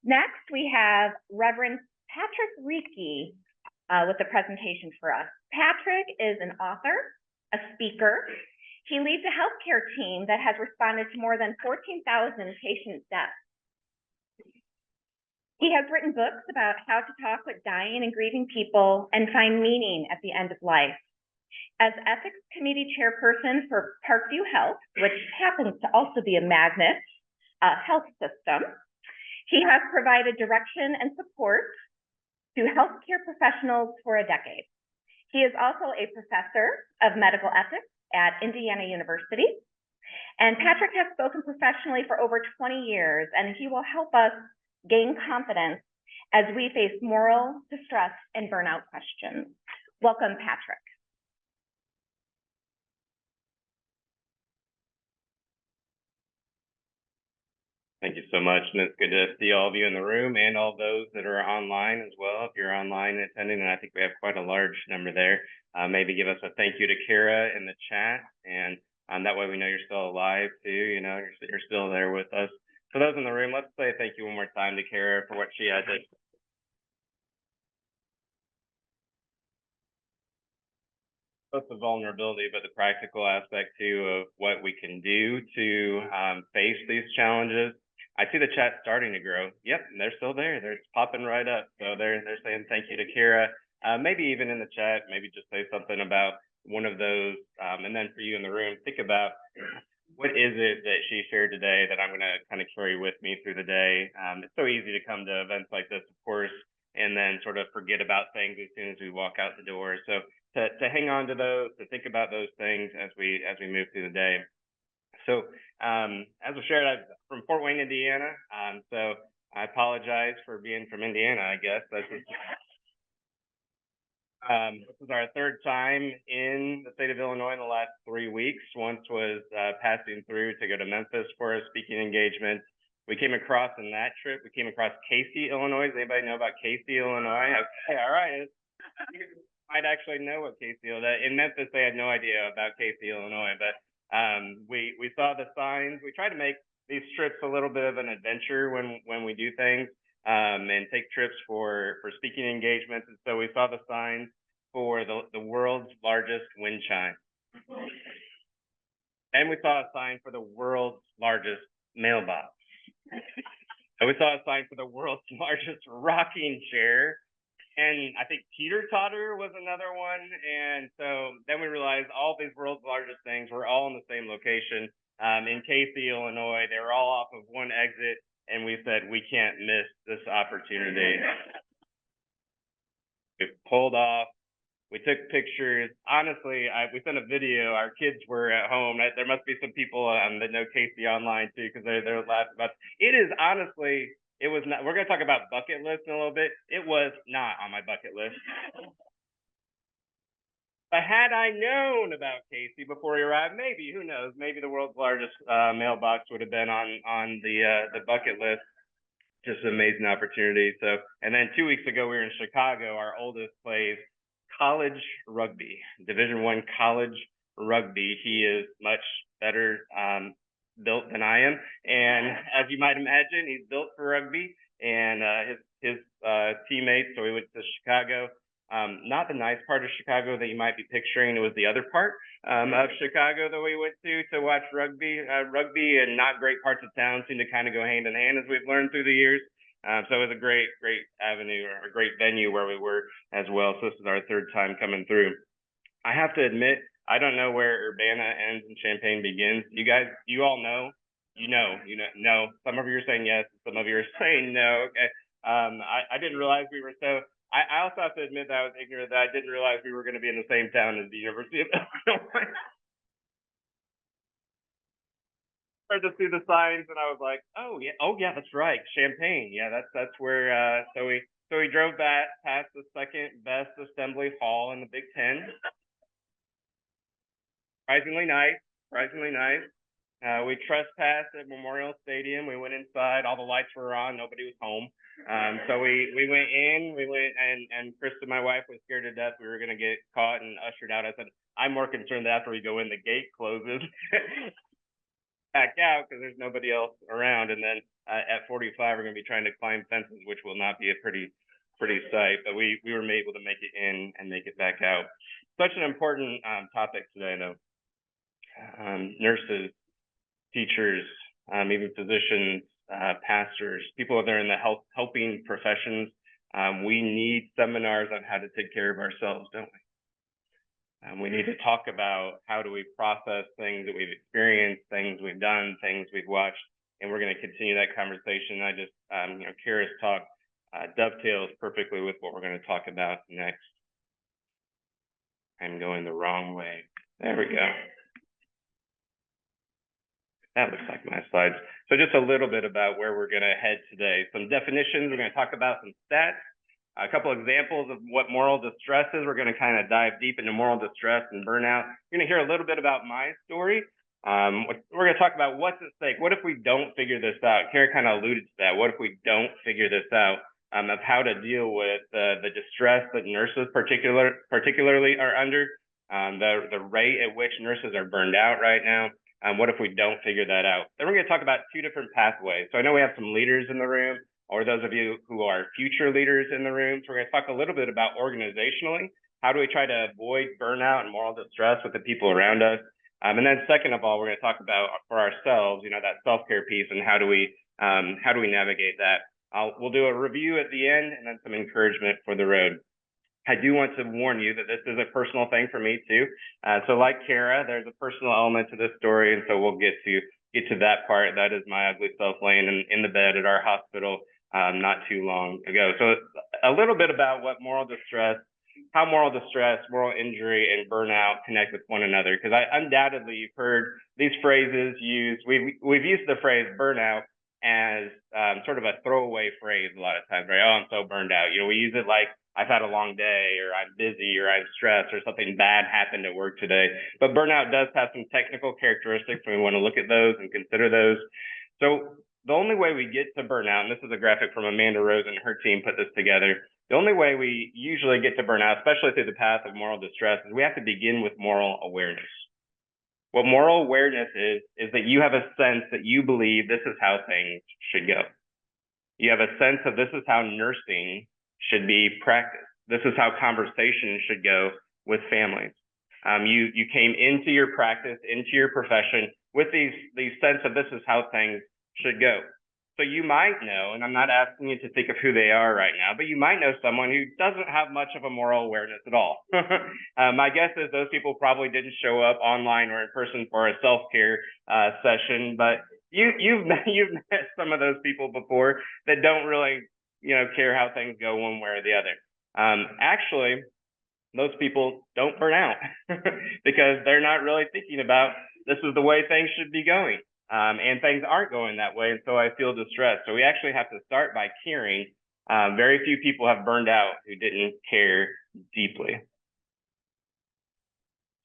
Next, we have Reverend Patrick Riecke with a presentation for us. Patrick is an author, a speaker. He leads a healthcare team that has responded to more than 14,000 patient deaths. He has written books about how to talk with dying and grieving people and find meaning at the end of life. As ethics committee chairperson for Parkview Health, which happens to also be a magnet health system, he has provided direction and support to healthcare professionals for a decade. He is also a professor of medical ethics at Indiana University. And Patrick has spoken professionally for over 20 years, and he will help us gain confidence as we face moral distress and burnout questions. Welcome, Patrick. Thank you so much, and it's good to see all of you in the room and all those that are online as well. If you're online attending, and I think we have quite a large number there, maybe give us a thank you to Kara in the chat, and that way we know you're still alive too. You know, you're still there with us. For those in the room, let's say thank you one more time to Kara for what she had to. Both the vulnerability, but the practical aspect too of what we can do to face these challenges. I see the chat starting to grow. Yep, they're still there. They're popping right up. So they're saying thank you to Kara. Maybe even in the chat, maybe just say something about one of those. And then for you in the room, think about what is it that she shared today that I'm going to kind of carry with me through the day. It's so easy to come to events like this, of course, and then sort of forget about things as soon as we walk out the door. So to hang on to those, to think about those things as we move through the day. So as I shared, I'm from Fort Wayne, Indiana. So I apologize for being from Indiana, I guess. This is our third time in the state of Illinois in the last 3 weeks. Once was passing through to go to Memphis for a speaking engagement. We came across in that trip, we came across Casey, Illinois. Does anybody know about Casey, Illinois? Okay, all right. Might actually know what Casey is. In Memphis, they had no idea about Casey, Illinois, but we saw the signs. We try to make these trips a little bit of an adventure when we do things, and take trips for speaking engagements. And so we saw the signs for the world's largest wind chime. And we saw a sign for the world's largest mailbox. And we saw a sign for the world's largest rocking chair. And I think teeter-totter was another one. And so then we realized all these world's largest things were all in the same location in Casey, Illinois. They were all off of one exit. And we said, we can't miss this opportunity. We pulled off. We took pictures. Honestly, we sent a video. Our kids were at home. There must be some people that know Casey online too, because they're laughing about it. It is honestly. It was not. We're going to talk about bucket lists in a little bit. It was not on my bucket list. But had I known about Casey before he arrived, maybe, who knows? Maybe the world's largest mailbox would have been on the bucket list. Just an amazing opportunity. So, and then 2 weeks ago we were in Chicago. Our oldest plays college rugby, Division I college rugby. He is much better built than I am, and as you might imagine, he's built for rugby. And his teammates. So we went to Chicago. Not the nice part of Chicago that you might be picturing. It was the other part of Chicago that we went to watch rugby. Rugby and not great parts of town seem to kind of go hand in hand, as we've learned through the years. So it was a great avenue, or a great venue where we were as well. So this is our third time coming through. I have to admit, I don't know where Urbana ends and Champaign begins. You guys, you all know, you know. Some of you are saying yes, some of you are saying no. Okay. I didn't realize we were so. I also have to admit that I was ignorant that I didn't realize we were going to be in the same town as the University of Illinois. I started to see the signs and I was like, oh yeah, that's right, Champaign. Yeah, that's where. So we drove back past the second best assembly hall in the Big Ten. Surprisingly nice. We trespassed at Memorial Stadium. We went inside. All the lights were on. Nobody was home. So we went in. And Kristen, my wife, was scared to death we were going to get caught and ushered out. I said, I'm more concerned that after we go in, the gate closes. Back out because there's nobody else around. And then at 45 are going to be trying to climb fences, which will not be a pretty sight. But we were able to make it in and make it back out. Such an important topic today, though. Nurses, teachers, even physicians, pastors, people that are in the helping professions. We need seminars on how to take care of ourselves, don't we? We need to talk about how do we process things that we've experienced, things we've done, things we've watched, and we're going to continue that conversation. I just, Kira's talk dovetails perfectly with what we're going to talk about next. I'm going the wrong way. There we go. That looks like my slides. So just a little bit about where we're going to head today. Some definitions. We're going to talk about some stats. A couple examples of what moral distress is. We're going to kind of dive deep into moral distress and burnout. You're going to hear a little bit about my story. We're going to talk about what's at stake. What if we don't figure this out? Kara kind of alluded to that. What if we don't figure this out? Of how to deal with the distress that nurses particularly are under, the rate at which nurses are burned out right now. What if we don't figure that out? Then we're going to talk about two different pathways. So I know we have some leaders in the room, or those of you who are future leaders in the room. So we're going to talk a little bit about organizationally, how do we try to avoid burnout and moral distress with the people around us? And then second of all, we're going to talk about for ourselves, that self-care piece and how do we navigate that? We'll do a review at the end and then some encouragement for the road. I do want to warn you that this is a personal thing for me too. So like Kara, there's a personal element to this story, and so we'll get to that part. That is my ugly self laying in the bed at our hospital not too long ago. So a little bit about what moral distress, how moral distress, moral injury, and burnout connect with one another. Because undoubtedly you've heard these phrases used. We've used the phrase burnout as sort of a throwaway phrase a lot of times, right? Oh, I'm so burned out. We use it like I've had a long day, or I'm busy, or I'm stressed, or something bad happened at work today. But burnout does have some technical characteristics, and we want to look at those and consider those. So the only way we get to burnout, and this is a graphic from Amanda Rose and her team put this together, the only way we usually get to burnout, especially through the path of moral distress, is we have to begin with moral awareness. What moral awareness is that you have a sense that you believe this is how things should go. You have a sense of this is how nursing should be practiced. This is how conversations should go with families. You came into your practice, into your profession with these sense of this is how things should go. So you might know, and I'm not asking you to think of who they are right now, but you might know someone who doesn't have much of a moral awareness at all. My guess is those people probably didn't show up online or in person for a self-care session, but you've met some of those people before that don't really care how things go one way or the other. Actually, those people don't burn out because they're not really thinking about this is the way things should be going. And things aren't going that way, and so I feel distressed. So we actually have to start by caring. Very few people have burned out who didn't care deeply.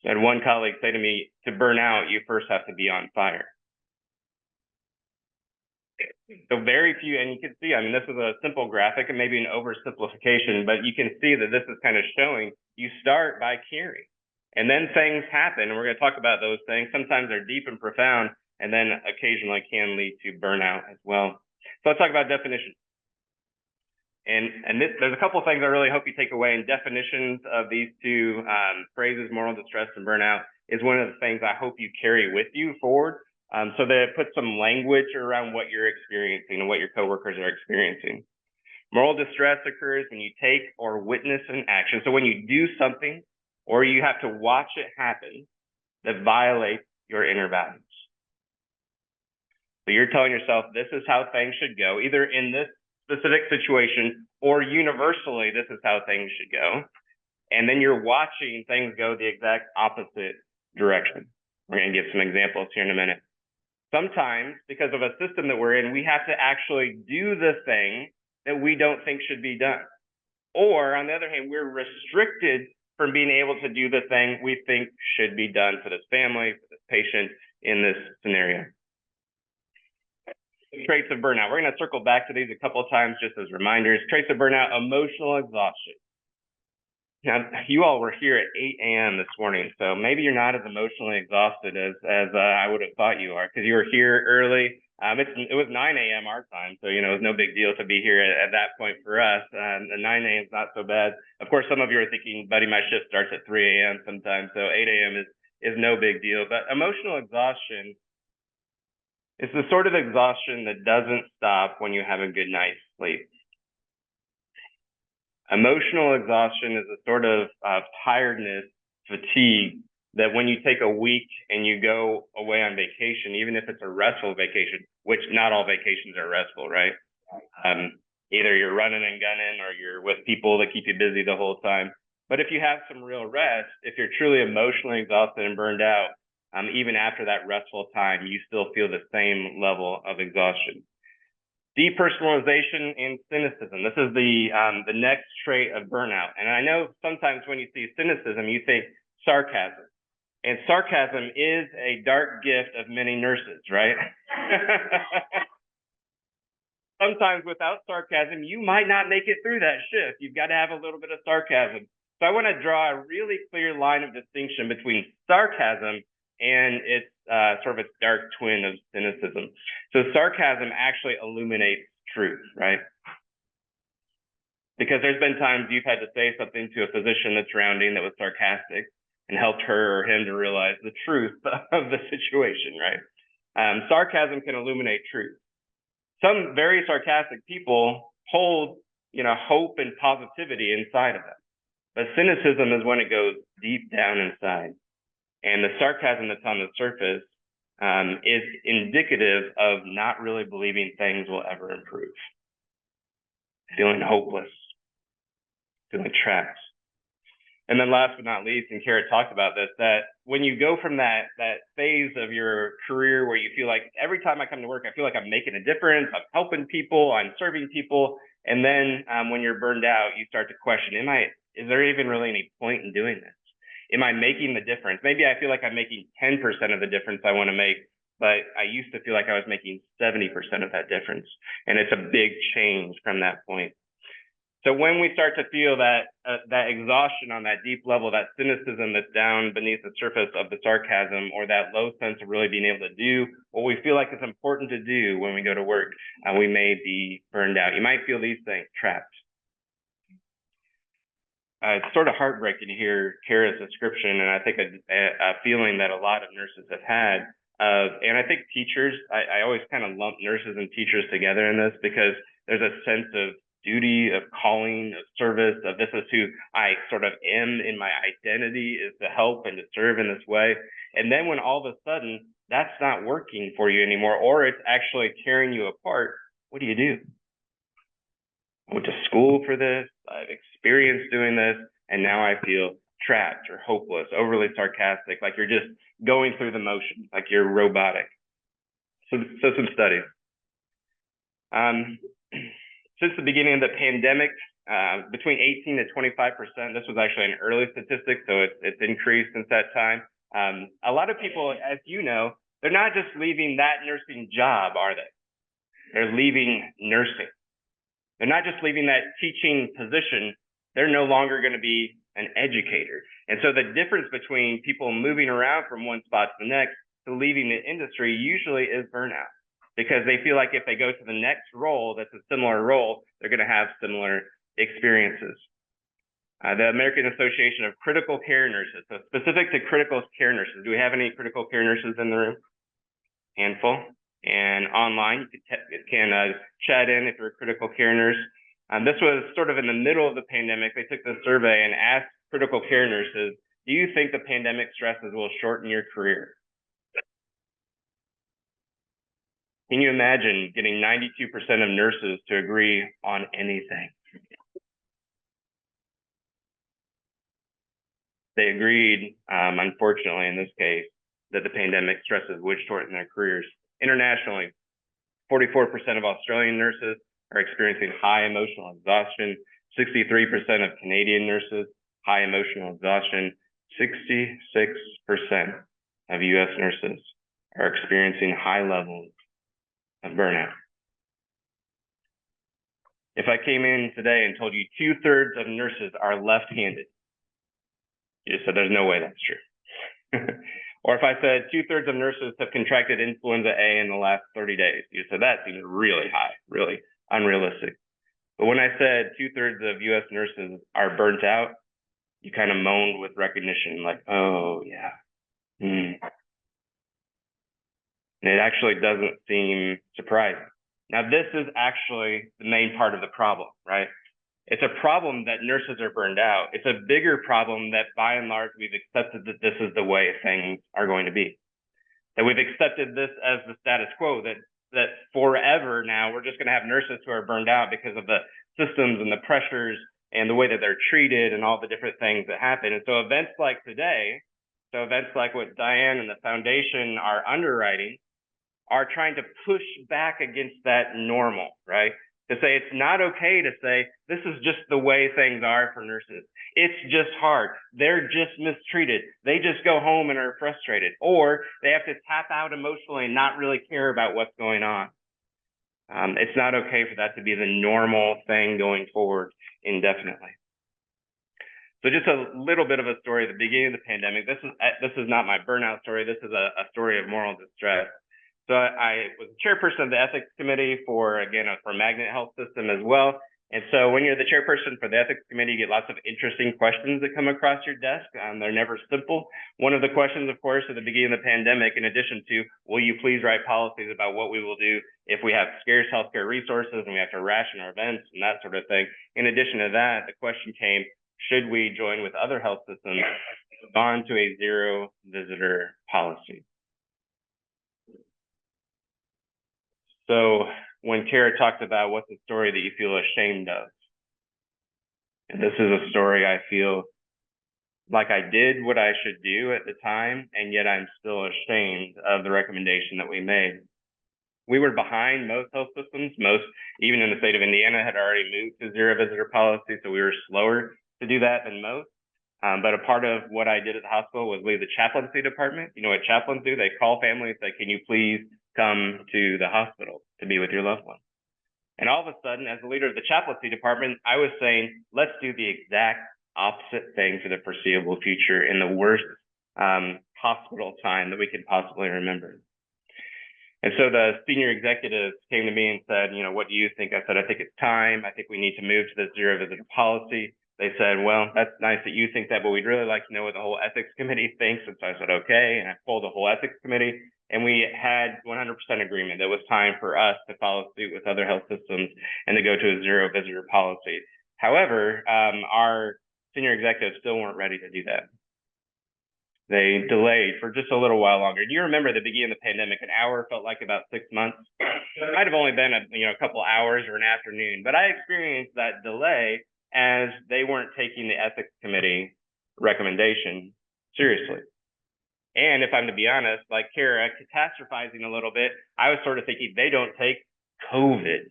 I had one colleague say to me, to burn out, you first have to be on fire. So very few, and you can see, this is a simple graphic and maybe an oversimplification, but you can see that this is kind of showing you start by caring. And then things happen, and we're going to talk about those things. Sometimes they're deep and profound, and then occasionally can lead to burnout as well. So let's talk about definitions. And there's a couple of things I really hope you take away. And definitions of these two phrases, moral distress and burnout, is one of the things I hope you carry with you forward, so that it puts some language around what you're experiencing and what your coworkers are experiencing. Moral distress occurs when you take or witness an action. So when you do something or you have to watch it happen that violates your inner values. So you're telling yourself this is how things should go, either in this specific situation or universally this is how things should go. And then you're watching things go the exact opposite direction. We're going to give some examples here in a minute. Sometimes, because of a system that we're in, we have to actually do the thing that we don't think should be done. Or on the other hand, we're restricted from being able to do the thing we think should be done for this family, for this patient in this scenario. Traits of burnout. We're going to circle back to these a couple of times just as reminders. Traits of burnout: emotional exhaustion. Now, you all were here at 8 a.m. this morning, so maybe you're not as emotionally exhausted as I would have thought you are, because you were here early. It was 9 a.m. our time, so, it was no big deal to be here at that point for us. The 9 a.m. is not so bad. Of course, some of you are thinking, buddy, my shift starts at 3 a.m. sometimes, so 8 a.m. is no big deal. But emotional exhaustion is the sort of exhaustion that doesn't stop when you have a good night's sleep. Emotional exhaustion is a sort of tiredness, fatigue, that when you take a week and you go away on vacation, even if it's a restful vacation, which not all vacations are restful, right? Either you're running and gunning or you're with people that keep you busy the whole time. But if you have some real rest, if you're truly emotionally exhausted and burned out, even after that restful time, you still feel the same level of exhaustion. Depersonalization and cynicism. This is the next trait of burnout. And I know sometimes when you see cynicism, you think sarcasm. And sarcasm is a dark gift of many nurses, right? Sometimes without sarcasm, you might not make it through that shift. You've got to have a little bit of sarcasm. So I want to draw a really clear line of distinction between sarcasm and its sort of its dark twin of cynicism. So sarcasm actually illuminates truth, right? Because there's been times you've had to say something to a physician that's surrounding that was sarcastic and helped her or him to realize the truth of the situation, right? Sarcasm can illuminate truth. Some very sarcastic people hold, hope and positivity inside of them. But cynicism is when it goes deep down inside. And the sarcasm that's on the surface is indicative of not really believing things will ever improve. Feeling hopeless, feeling trapped. And then last but not least, and Kara talked about this, that when you go from that phase of your career where you feel like every time I come to work, I feel like I'm making a difference, I'm helping people, I'm serving people. And then when you're burned out, you start to question, is there even really any point in doing this? Am I making the difference? Maybe I feel like I'm making 10% of the difference I want to make, but I used to feel like I was making 70% of that difference. And it's a big change from that point. So when we start to feel that exhaustion on that deep level, that cynicism that's down beneath the surface of the sarcasm, or that low sense of really being able to do what we feel like is important to do when we go to work, we may be burned out. You might feel these things, trapped. It's sort of heartbreaking to hear Kara's description, and I think a feeling that a lot of nurses have had. And I think teachers, I always kind of lump nurses and teachers together in this because there's a sense of duty, of calling, of service, of this is who I sort of am in my identity, is to help and to serve in this way. And then when all of a sudden that's not working for you anymore, or it's actually tearing you apart, what do you do? I went to school for this, I've experienced doing this, and now I feel trapped or hopeless, overly sarcastic, like you're just going through the motions, like you're robotic. So some studies. Since the beginning of the pandemic, between 18 to 25%, this was actually an early statistic, so it's increased since that time. A lot of people, as you know, they're not just leaving that nursing job, are they? They're leaving nursing. They're not just leaving that teaching position, they're no longer going to be an educator. And so the difference between people moving around from one spot to the next to leaving the industry usually is burnout, because they feel like if they go to the next role that's a similar role, they're going to have similar experiences. The American Association of Critical Care Nurses, so specific to critical care nurses. Do we have any critical care nurses in the room? Handful. And online, you can chat in if you're a critical care nurse. This was sort of in the middle of the pandemic. They took the survey and asked critical care nurses, do you think the pandemic stresses will shorten your career? Can you imagine getting 92% of nurses to agree on anything? They agreed, unfortunately in this case, that the pandemic stresses would shorten their careers. Internationally, 44% of Australian nurses are experiencing high emotional exhaustion, 63% of Canadian nurses, high emotional exhaustion, 66% of US nurses are experiencing high levels of burnout. If I came in today and told you 2/3 of nurses are left-handed, you just said there's no way that's true. Or if I said 2/3 of nurses have contracted influenza A in the last 30 days, you said that seems really high, really unrealistic. But when I said 2/3 of US nurses are burnt out, you kind of moaned with recognition, like, oh yeah. And it actually doesn't seem surprising. Now, this is actually the main part of the problem, right? It's a problem that nurses are burned out. It's a bigger problem that by and large, we've accepted that this is the way things are going to be. That we've accepted this as the status quo, that forever now, we're just gonna have nurses who are burned out because of the systems and the pressures and the way that they're treated and all the different things that happen. And so events like today, so events like what Diane and the foundation are underwriting, are trying to push back against that normal, right? To say it's not okay to say this is just the way things are for nurses. It's just hard. They're just mistreated. They just go home and are frustrated, or they have to tap out emotionally and not really care about what's going on. It's not okay for that to be the normal thing going forward indefinitely. So just a little bit of a story at the beginning of the pandemic. This is not my burnout story. This is a story of moral distress. So I was chairperson of the ethics committee for Magnet Health System as well. And so when you're the chairperson for the ethics committee, you get lots of interesting questions that come across your desk. They're never simple. One of the questions, of course, at the beginning of the pandemic, in addition to, will you please write policies about what we will do if we have scarce healthcare resources and we have to ration our events and that sort of thing. In addition to that, the question came, should we join with other health systems on to a zero visitor policy? So when Kara talked about what's the story that you feel ashamed of, and this is a story I feel like I did what I should do at the time, and yet I'm still ashamed of the recommendation that we made. We were behind most health systems. Most, even in the state of Indiana, had already moved to zero visitor policy, so we were slower to do that than most. But a part of what I did at the hospital was lead the chaplaincy department. You know what chaplains do? They call families, say, can you please come to the hospital to be with your loved one? And all of a sudden, as the leader of the chaplaincy department, I was saying, let's do the exact opposite thing for the foreseeable future in the worst hospital time that we could possibly remember. And so the senior executives came to me and said, what do you think? I said, I think it's time. I think we need to move to the zero visitor policy. They said, well, that's nice that you think that, but we'd really like to know what the whole ethics committee thinks. And so I said, okay. And I pulled the whole ethics committee, and we had 100% agreement that it was time for us to follow suit with other health systems and to go to a zero visitor policy. However, our senior executives still weren't ready to do that. They delayed for just a little while longer. Do you remember the beginning of the pandemic? An hour felt like about 6 months. It might have only been a couple hours or an afternoon, but I experienced that delay as they weren't taking the ethics committee recommendation seriously. And if I'm to be honest, like Kara, catastrophizing a little bit, I was sort of thinking they don't take COVID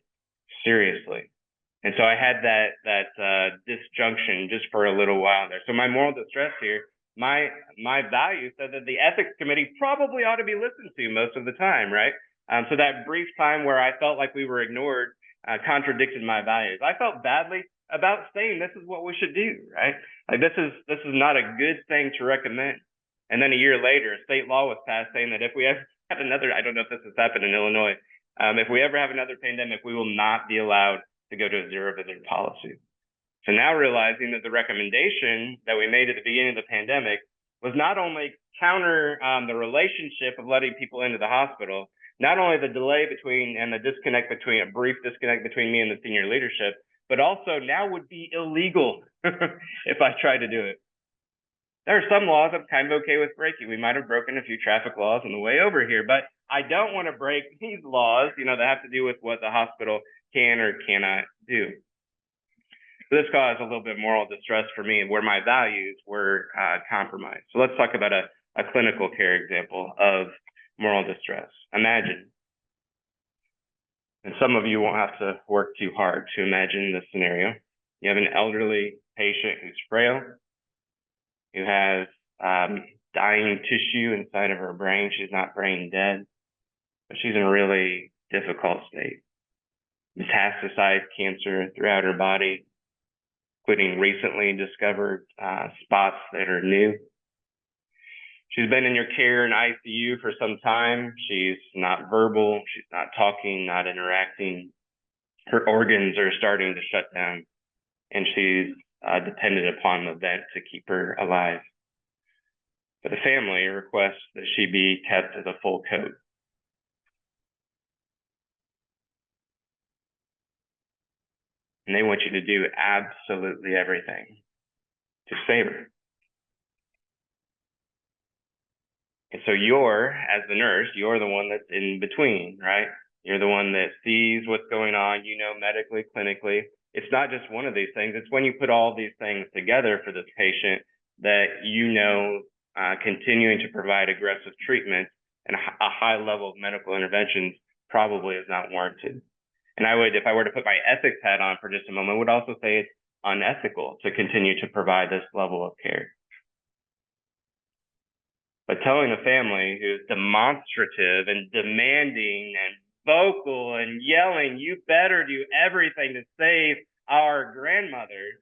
seriously. And so I had that disjunction just for a little while there. So my moral distress here, my value said that the ethics committee probably ought to be listened to most of the time, right? So that brief time where I felt like we were ignored contradicted my values. I felt badly about saying this is what we should do, right? Like this is not a good thing to recommend. And then a year later, a state law was passed saying that if we ever have another, I don't know if this has happened in Illinois, if we ever have another pandemic, we will not be allowed to go to a zero visitor policy. So now realizing that the recommendation that we made at the beginning of the pandemic was not only counter the relationship of letting people into the hospital, not only the delay between and the disconnect between, a brief disconnect between me and the senior leadership, but also now would be illegal if I tried to do it. There are some laws I'm kind of okay with breaking. We might have broken a few traffic laws on the way over here, but I don't want to break these laws, that have to do with what the hospital can or cannot do. So this caused a little bit of moral distress for me where my values were compromised. So let's talk about a clinical care example of moral distress. Imagine, and some of you won't have to work too hard to imagine this scenario. You have an elderly patient who's frail, who has dying tissue inside of her brain. She's not brain dead, but she's in a really difficult state. Metastasized cancer throughout her body, including recently discovered spots that are new. She's been in your care in ICU for some time. She's not verbal. She's not talking, not interacting. Her organs are starting to shut down, and she's dependent upon the vent to keep her alive. But the family requests that she be kept as a full code. And they want you to do absolutely everything to save her. And so as the nurse, you're the one that's in between, right? You're the one that sees what's going on, medically, clinically. It's not just one of these things. It's when you put all these things together for this patient that continuing to provide aggressive treatment and a high level of medical interventions probably is not warranted. And if I were to put my ethics hat on for just a moment, I would also say it's unethical to continue to provide this level of care. But telling a family who's demonstrative and demanding and vocal and yelling, you better do everything to save our grandmother,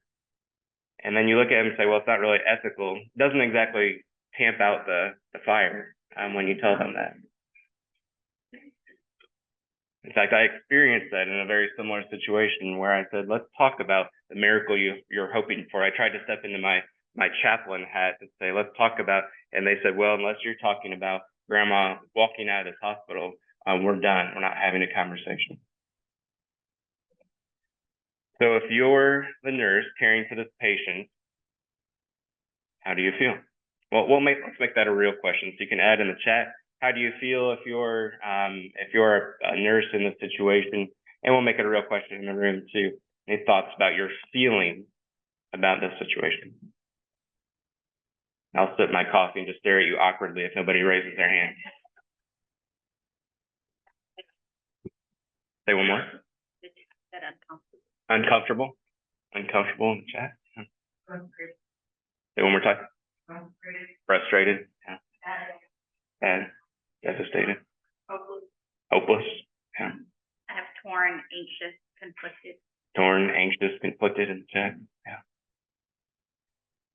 and then you look at him and say, well, it's not really ethical, doesn't exactly tamp out the fire when you tell them that. In fact, I experienced that in a very similar situation where I said, let's talk about the miracle you're hoping for. I tried to step into my chaplain hat and say, let's talk about, and they said, well, unless you're talking about grandma walking out of this hospital, we're done. We're not having a conversation. So if you're the nurse caring for this patient, how do you feel? Well, let's make that a real question. So you can add in the chat, how do you feel if you're a nurse in this situation? And we'll make it a real question in the room too. Any thoughts about your feeling about this situation? I'll sip my coffee and just stare at you awkwardly if nobody raises their hand. Say one more. Uncomfortable. Uncomfortable in the chat. Say one more time. Frustrated. Yeah. And devastated. Hopeless. Yeah. I have torn, anxious, conflicted. Torn, anxious, conflicted in the chat. Yeah.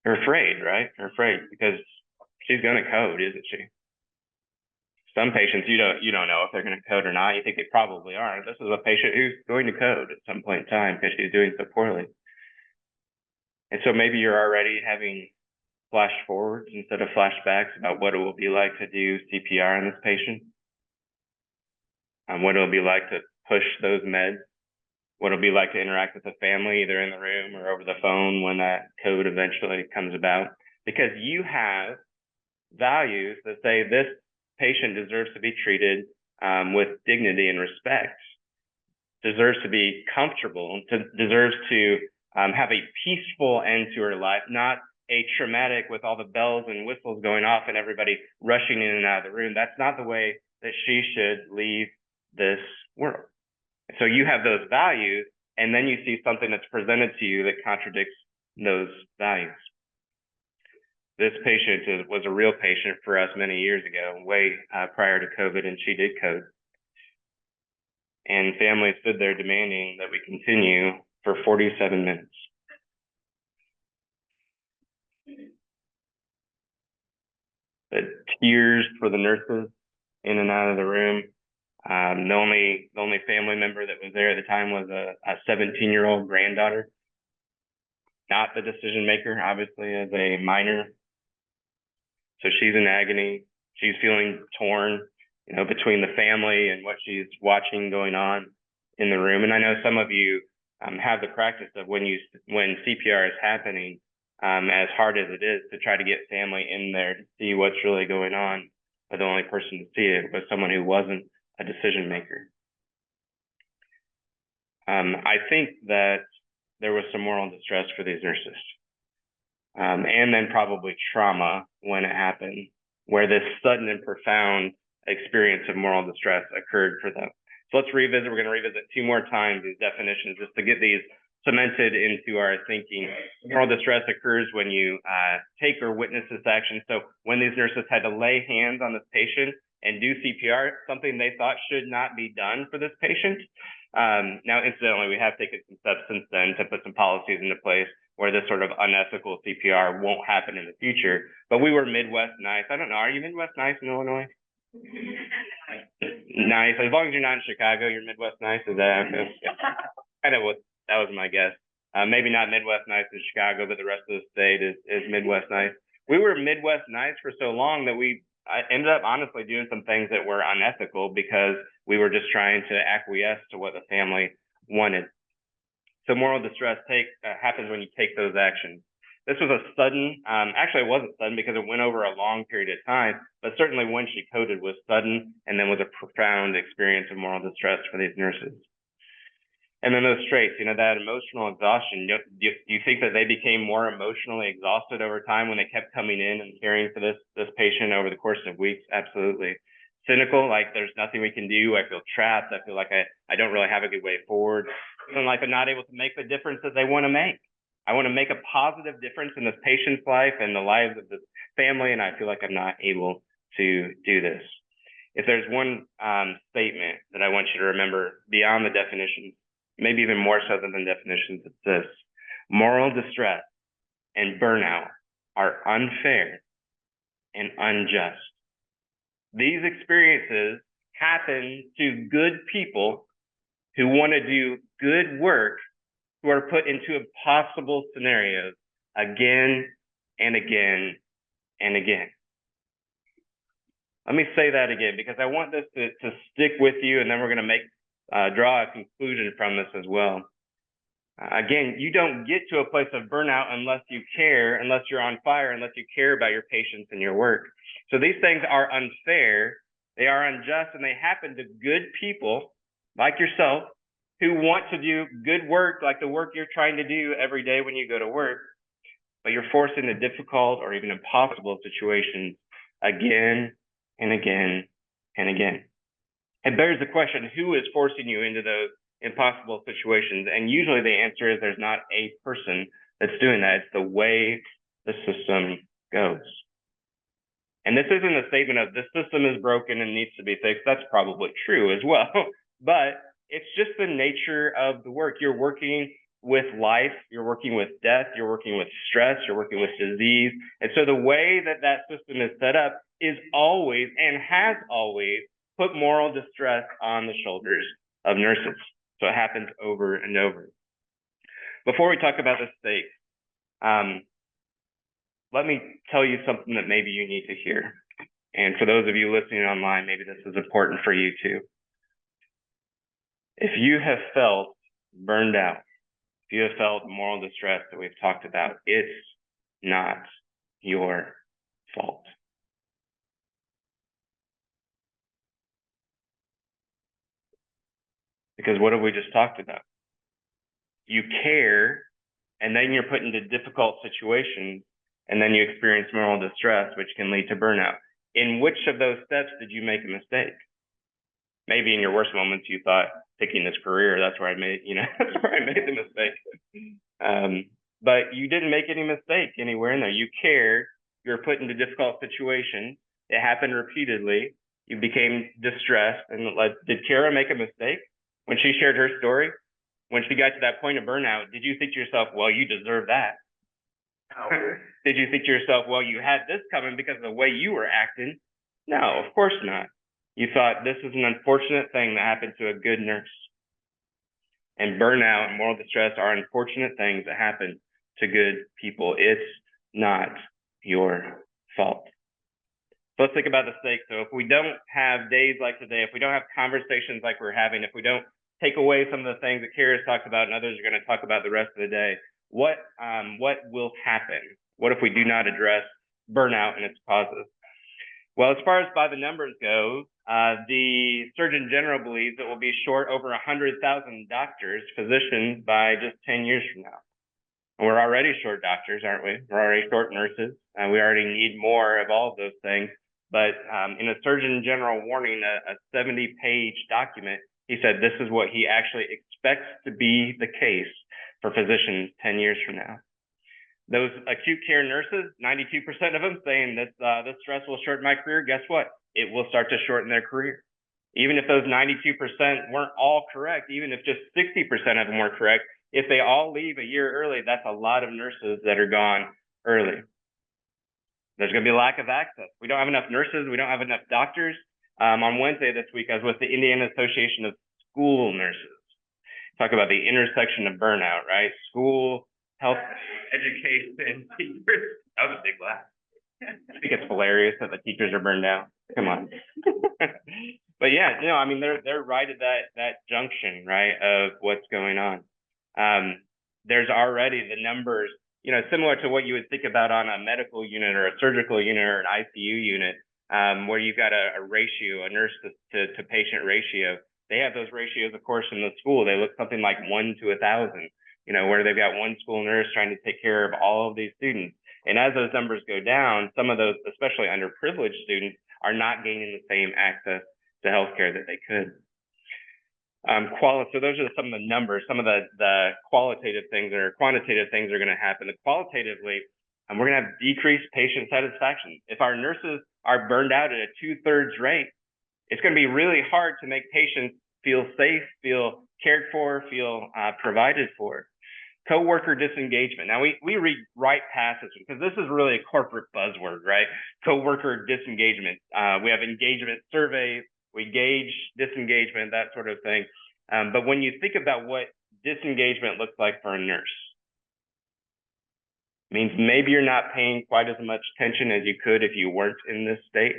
You're afraid, right? You're afraid because she's going to code, isn't she? Some patients, you don't know if they're going to code or not. You think they probably are. This is a patient who's going to code at some point in time because she's doing so poorly. And so maybe you're already having flash forwards instead of flashbacks about what it will be like to do CPR on this patient, what it'll be like to push those meds, what it'll be like to interact with the family either in the room or over the phone when that code eventually comes about. Because you have values that say this patient deserves to be treated with dignity and respect, deserves to be comfortable, deserves to have a peaceful end to her life, not a traumatic with all the bells and whistles going off and everybody rushing in and out of the room. That's not the way that she should leave this world. So you have those values, and then you see something that's presented to you that contradicts those values. This patient was a real patient for us many years ago, way prior to COVID, and she did code. And families stood there demanding that we continue for 47 minutes. The tears for the nurses in and out of the room. The only family member that was there at the time was a 17-year-old granddaughter, not the decision maker, obviously, as a minor. So she's in agony. She's feeling torn, between the family and what she's watching going on in the room. And I know some of you have the practice of when CPR is happening, as hard as it is to try to get family in there to see what's really going on, but the only person to see it was someone who wasn't a decision maker. I think that there was some moral distress for these nurses. And then probably trauma when it happened, where this sudden and profound experience of moral distress occurred for them. So let's revisit. We're going to revisit 2 more times these definitions just to get these cemented into our thinking. Moral distress occurs when you take or witness this action. So when these nurses had to lay hands on this patient and do CPR, something they thought should not be done for this patient, Now, incidentally, we have taken some steps since then to put some policies into place where this sort of unethical CPR won't happen in the future. But we were Midwest nice. I don't know. Are you Midwest nice in Illinois? Nice. As long as you're not in Chicago, you're Midwest nice. Is that okay? Kind of what that was my guess. Maybe not Midwest nice in Chicago, but the rest of the state is Midwest nice. We were Midwest nice for so long that I ended up honestly doing some things that were unethical because we were just trying to acquiesce to what the family wanted. So moral distress happens when you take those actions. This was a sudden, actually it wasn't sudden because it went over a long period of time, but certainly when she coded was sudden and then was a profound experience of moral distress for these nurses. And then those traits, that emotional exhaustion, do you think that they became more emotionally exhausted over time when they kept coming in and caring for this patient over the course of weeks? Absolutely. Cynical, like there's nothing we can do. I feel trapped. I feel like I don't really have a good way forward. Feeling like I'm not able to make the difference that they want to make. I want to make a positive difference in this patient's life and the lives of this family, and I feel like I'm not able to do this. If there's one statement that I want you to remember beyond the definitions, maybe even more so than the definitions, it's this: moral distress and burnout are unfair and unjust. These experiences happen to good people who want to do good work, who are put into impossible scenarios again and again and again. Let me say that again, because I want this to stick with you, and then we're going to draw a conclusion from this as well. Again, you don't get to a place of burnout unless you care, unless you're on fire, unless you care about your patients and your work. So these things are unfair, they are unjust, and they happen to good people like yourself who want to do good work, like the work you're trying to do every day when you go to work, but you're forced into difficult or even impossible situations again and again and again. It bears the question, who is forcing you into those impossible situations? And usually the answer is there's not a person that's doing that. It's the way the system goes. And this isn't a statement of this system is broken and needs to be fixed. That's probably true as well. But it's just the nature of the work. You're working with life, you're working with death, you're working with stress, you're working with disease. And so the way that system is set up is always and has always put moral distress on the shoulders of nurses. So it happens over and over. Before we talk about the stakes, let me tell you something that maybe you need to hear. And for those of you listening online, maybe this is important for you too. If you have felt burned out, if you have felt moral distress that we've talked about, it's not your fault. Because what have we just talked about? You care, and then you're put into difficult situations, and then you experience moral distress, which can lead to burnout. In which of those steps did you make a mistake? Maybe in your worst moments, you thought picking this career, that's where I made, that's where I made the mistake. But you didn't make any mistake anywhere in there. You cared. You were put into difficult situations. It happened repeatedly. You became distressed. And did Kara make a mistake when she shared her story? When she got to that point of burnout, did you think to yourself, well, you deserve that? No. Did you think to yourself, well, you had this coming because of the way you were acting? No, of course not. You thought this is an unfortunate thing that happened to a good nurse. And burnout and moral distress are unfortunate things that happen to good people. It's not your fault. So let's think about the stakes. So if we don't have days like today, if we don't have conversations like we're having, if we don't take away some of the things that Kara's talked about and others are going to talk about the rest of the day, what will happen? What if we do not address burnout and its causes? Well, as far as by the numbers go, the Surgeon General believes it will be short over 100,000 doctors, physicians by just 10 years from now. And we're already short doctors, aren't we? We're already short nurses, and we already need more of all of those things. But in a Surgeon General warning, a 70-page document, he said this is what he actually expects to be the case for physicians 10 years from now. Those acute care nurses, 92% of them saying this stress will shorten my career. Guess what? It will start to shorten their career. Even if those 92% weren't all correct, even if just 60% of them were correct, if they all leave a year early, that's a lot of nurses that are gone early. There's going to be a lack of access. We don't have enough nurses. We don't have enough doctors. On Wednesday this week, I was with the Indiana Association of School Nurses. Talk about the intersection of burnout, right? School, health, education, teachers. That was a big laugh. I think it's hilarious that the teachers are burned out. Come on. But yeah, no, I mean, they're right at that junction, right, of what's going on. There's already the numbers, you know, similar to what you would think about on a medical unit or a surgical unit or an ICU unit, where you've got a ratio, a nurse to patient ratio. They have those ratios, of course, in the school. They look something like 1 to 1,000, you know, where they've got one school nurse trying to take care of all of these students. And as those numbers go down, some of those, especially underprivileged students, are not gaining the same access to healthcare that they could. So those are some of the numbers, some of the qualitative things or quantitative things are going to happen. Qualitatively, we're going to have decreased patient satisfaction. If our nurses are burned out at a 2/3 rate, it's going to be really hard to make patients feel safe, feel cared for, feel provided for. Coworker disengagement. Now we read right past this because this is really a corporate buzzword, right? Coworker disengagement. We have engagement surveys, we gauge disengagement, that sort of thing. But when you think about what disengagement looks like for a nurse, it means maybe you're not paying quite as much attention as you could if you weren't in this state.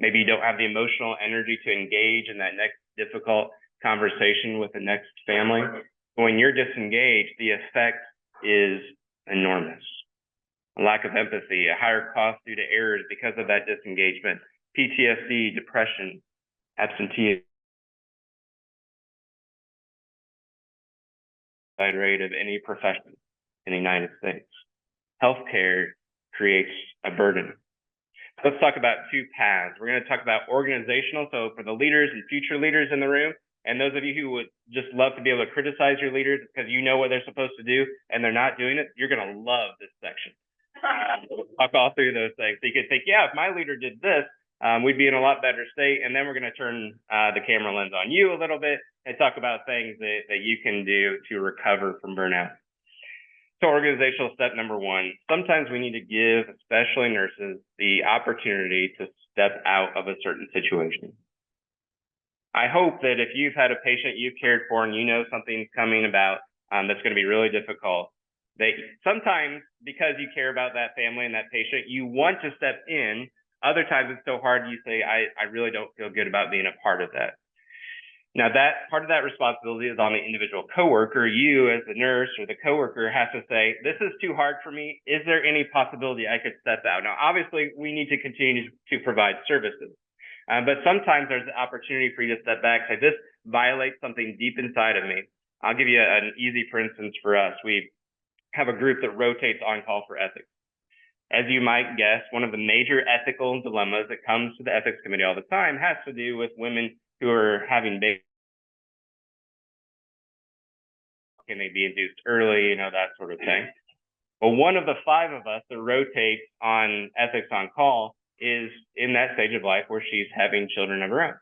Maybe you don't have the emotional energy to engage in that next difficult conversation with the next family. When you're disengaged, the effect is enormous. A lack of empathy, a higher cost due to errors because of that disengagement, PTSD, depression, absenteeism rate of any profession in the United States. Healthcare creates a burden. Let's talk about two paths. We're going to talk about organizational. So for the leaders and future leaders in the room, and those of you who would just love to be able to criticize your leaders because you know what they're supposed to do and they're not doing it, you're going to love this section. Talk all through those things. So you could think, yeah, if my leader did this, we'd be in a lot better state. And then we're going to turn the camera lens on you a little bit and talk about things that you can do to recover from burnout. So organizational step number one, sometimes we need to give, especially nurses, the opportunity to step out of a certain situation. I hope that if you've had a patient you've cared for and you know something's coming about that's going to be really difficult, that sometimes because you care about that family and that patient, you want to step in. Other times it's so hard you say, I really don't feel good about being a part of that. Now that part of that responsibility is on the individual coworker. You as the nurse or the coworker has to say, this is too hard for me. Is there any possibility I could step out? Now, obviously we need to continue to provide services. But sometimes there's the opportunity for you to step back, say, this violates something deep inside of me. I'll give you an easy, for instance, for us. We have a group that rotates on call for ethics. As you might guess, one of the major ethical dilemmas that comes to the ethics committee all the time has to do with women who are having babies. Can they be induced early, you know, that sort of thing. Well, one of the 5 of us that rotates on ethics on call is in that stage of life where she's having children of her own.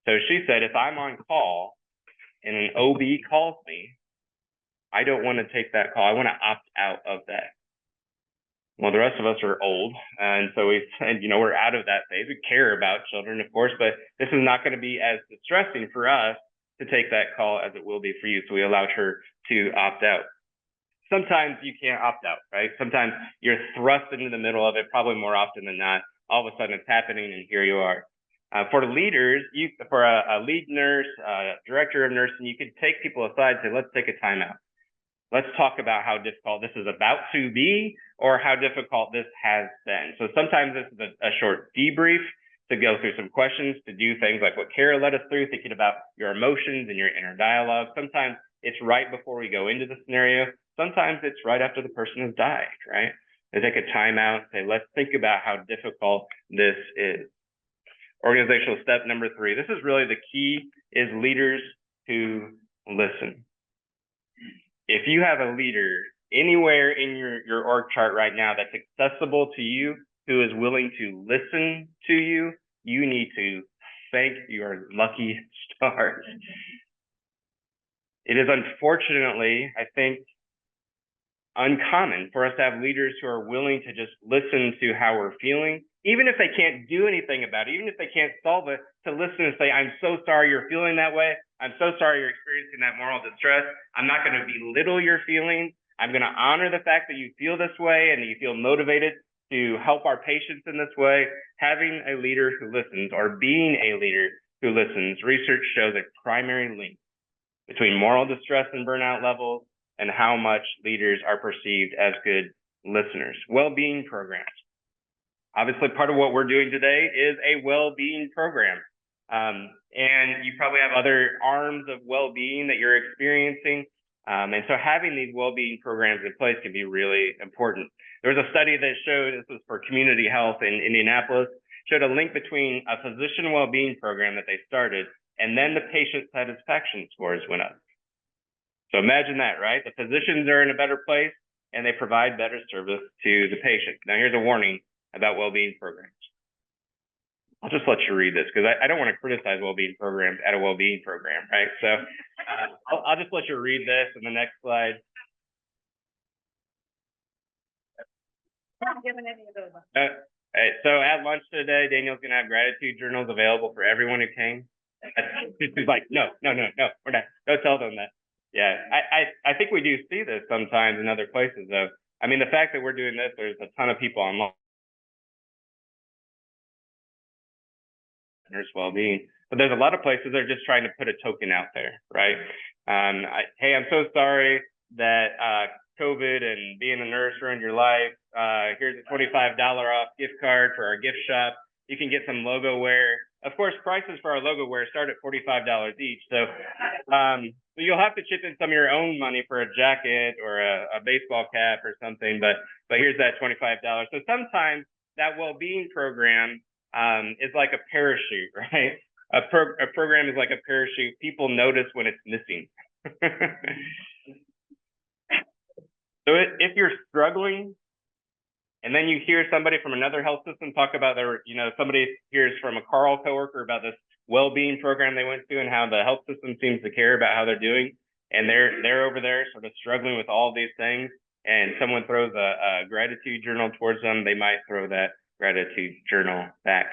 So she said, if I'm on call and an OB calls me, I don't want to take that call. I want to opt out of that. Well, the rest of us are old. And so we said, you know, we're out of that phase. We care about children, of course, but this is not going to be as distressing for us to take that call as it will be for you. So we allowed her to opt out. Sometimes you can't opt out, right? Sometimes you're thrust into the middle of it, probably more often than not. All of a sudden it's happening and here you are. For leaders, for a lead nurse, director of nursing, you could take people aside and say, let's take a timeout. Let's talk about how difficult this is about to be or how difficult this has been. So sometimes this is a short debrief to go through some questions, to do things like what Carle led us through, thinking about your emotions and your inner dialogue. Sometimes it's right before we go into the scenario. Sometimes it's right after the person has died, right? They take a time out, say, let's think about how difficult this is. Organizational step number 3. This is really the key, is leaders who listen. If you have a leader anywhere in your org chart right now that's accessible to you, who is willing to listen to you, you need to Thank your lucky stars. It is unfortunately, I think, uncommon for us to have leaders who are willing to just listen to how we're feeling, even if they can't do anything about it, even if they can't solve it, to listen and say, I'm so sorry you're feeling that way. I'm so sorry you're experiencing that moral distress. I'm not going to belittle your feelings. I'm going to honor the fact that you feel this way and that you feel motivated to help our patients in this way. Having a leader who listens, or being a leader who listens, research shows a primary link between moral distress and burnout levels and how much leaders are perceived as good listeners. Well-being programs. Obviously, part of what we're doing today is a well-being program. And you probably have other arms of well-being that you're experiencing. And so having these well-being programs in place can be really important. There was a study that showed, this was for Community Health in Indianapolis, showed a link between a physician well-being program that they started and then the patient satisfaction scores went up. So imagine that, right? The physicians are in a better place and they provide better service to the patient. Now here's a warning about well-being programs. I'll just let you read this because I don't want to criticize well-being programs at a well-being program, right? So I'll just let you read this in the next slide. So at lunch today, Daniel's going to have gratitude journals available for everyone who came. She's like, no, we're not. Don't tell them that. Yeah, I think we do see this sometimes in other places, though. I mean, the fact that we're doing this, there's a ton of people online. Nurse Wellbeing, but there's a lot of places that are just trying to put a token out there, right? Hey, I'm so sorry that COVID and being a nurse ruined your life. Here's a $25 off gift card for our gift shop. You can get some logo wear. Of course, prices for our logo wear start at $45 each. So you'll have to chip in some of your own money for a jacket or a baseball cap or something, but here's that $25. So sometimes that well-being program is like a parachute, right? A program is like a parachute. People notice when it's missing. So if you're struggling, and then you hear somebody from another health system talk about their, somebody hears from a Carle coworker about this well-being program they went to and how the health system seems to care about how they're doing, and they're over there sort of struggling with all these things, and someone throws a gratitude journal towards them, they might throw that gratitude journal back.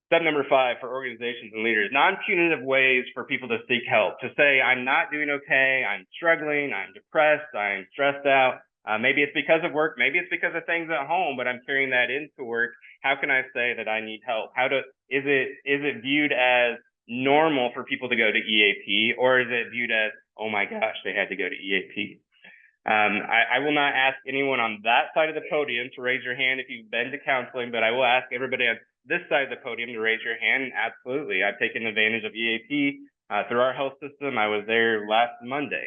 Step number 5 for organizations and leaders, non-punitive ways for people to seek help, to say, I'm not doing okay, I'm struggling, I'm depressed, I'm stressed out. Maybe it's because of work, maybe it's because of things at home, but I'm carrying that into work. How can I say that I need help? Is it viewed as normal for people to go to EAP, or is it viewed as, oh my gosh, they had to go to EAP? I will not ask anyone on that side of the podium to raise your hand if you've been to counseling, but I will ask everybody on this side of the podium to raise your hand. And absolutely, I've taken advantage of EAP through our health system. I was there last Monday.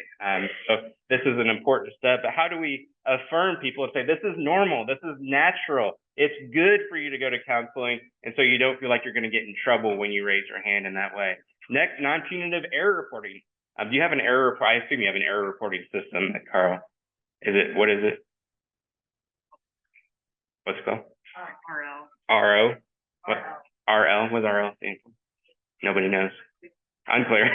So this is an important step. But how do we affirm people and say, this is normal, this is natural, it's good for you to go to counseling, and so you don't feel like you're going to get in trouble when you raise your hand in that way. Next, non-punitive error reporting. Do you have an error report? I assume you have an error reporting system, Carl. What is it? What's it called? RO. RO? What? RL? What's RL stand for? Nobody knows. Unclear.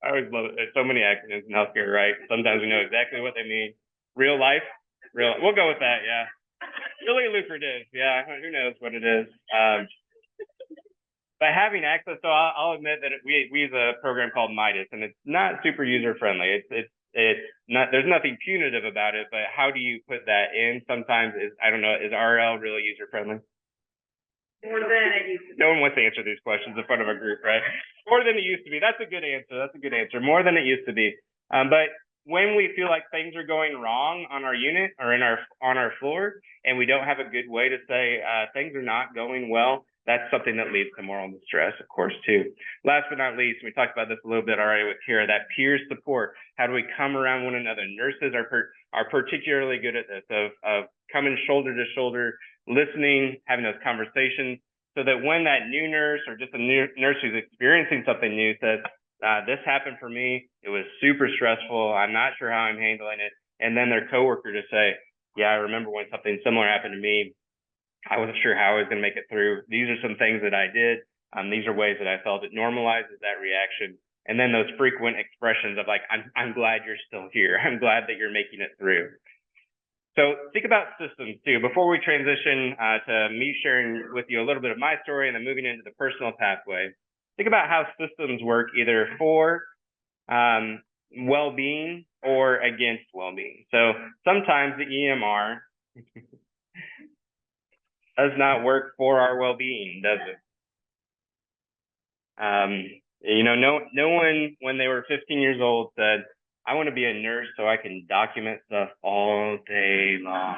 I always love it. There's so many acronyms in healthcare, right? Sometimes we know exactly what they mean. Real life? We'll go with that, yeah. Really lucrative, yeah. Who knows what it is? By having access, so I'll admit that we use a program called Midas, and it's not super user friendly. It's not. There's nothing punitive about it, but how do you put that in? Sometimes is RL really user friendly? More than it used to be. No one wants to answer these questions in front of a group, right? More than it used to be. That's a good answer. More than it used to be. But when we feel like things are going wrong on our unit or on our floor, and we don't have a good way to say things are not going well, that's something that leads to moral distress, of course, too. Last but not least, we talked about this a little bit already with Kara, that peer support. How do we come around one another? Nurses are particularly good at this, of coming shoulder to shoulder, listening, having those conversations, so that when that new nurse or just a new nurse who's experiencing something new says, this happened for me, it was super stressful, I'm not sure how I'm handling it, and then their coworker to say, yeah, I remember when something similar happened to me, I wasn't sure how I was going to make it through. These are some things that I did. These are ways that I felt. It normalizes that reaction. And then those frequent expressions of like, I'm glad you're still here. I'm glad that you're making it through. So think about systems too. Before we transition to me sharing with you a little bit of my story and then moving into the personal pathway, think about how systems work either for well-being or against well-being. So sometimes the EMR does not work for our well-being, does it? No one when they were 15 years old said, I want to be a nurse so I can document stuff all day long.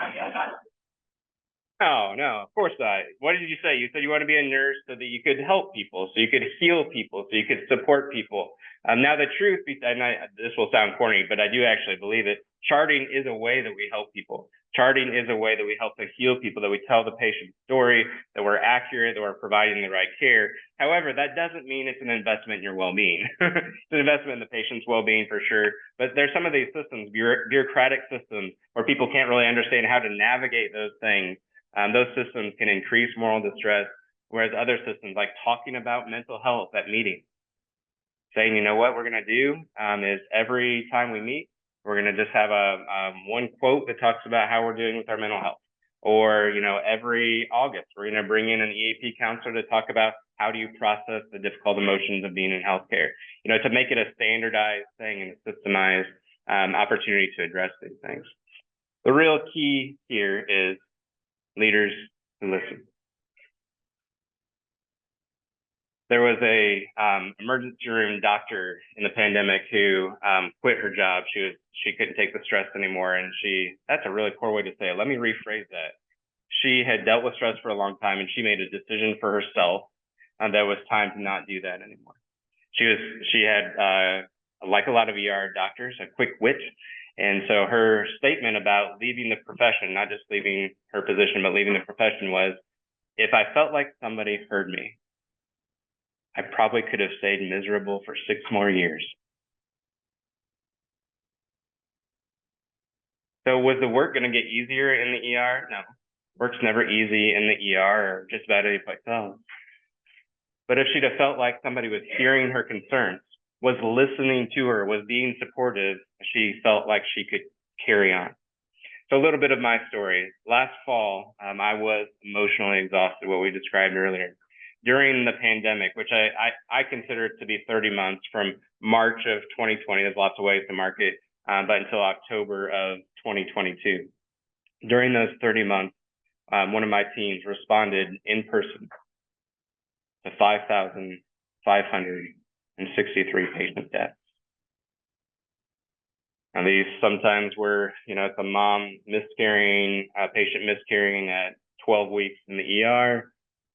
No, of course not. What did you say? You said you want to be a nurse so that you could help people, so you could heal people, so you could support people. Now the truth, and this will sound corny, but I do actually believe it. Charting is a way that we help people. Charting is a way that we help to heal people, that we tell the patient's story, that we're accurate, that we're providing the right care. However, that doesn't mean it's an investment in your well-being. It's an investment in the patient's well-being for sure. But there's some of these systems, bureaucratic systems, where people can't really understand how to navigate those things. Those systems can increase moral distress, whereas other systems, like talking about mental health at meetings, saying, you know what we're going to do is every time we meet, we're going to just have a one quote that talks about how we're doing with our mental health. Or, every August, we're going to bring in an EAP counselor to talk about how do you process the difficult emotions of being in healthcare, to make it a standardized thing and a systemized opportunity to address these things. The real key here is leaders who listen. There was a emergency room doctor in the pandemic who quit her job. She couldn't take the stress anymore, and that's a really poor way to say it. Let me rephrase that. She had dealt with stress for a long time, and she made a decision for herself that it was time to not do that anymore. She had like a lot of ER doctors, a quick wit. And so her statement about leaving the profession, not just leaving her position, but leaving the profession was, if I felt like somebody heard me, I probably could have stayed miserable for 6 more years. So was the work going to get easier in the ER? No. Work's never easy in the ER or just about any place else. But if she'd have felt like somebody was hearing her concerns, was listening to her, was being supportive, she felt like she could carry on. So a little bit of my story. Last fall, I was emotionally exhausted, what we described earlier. During the pandemic, which I consider it to be 30 months from March of 2020, there's lots of ways to mark it, but until October of 2022. During those 30 months, one of my teams responded in person to 5,563 patient deaths. And these sometimes were, it's a mom miscarrying, a patient miscarrying at 12 weeks in the ER,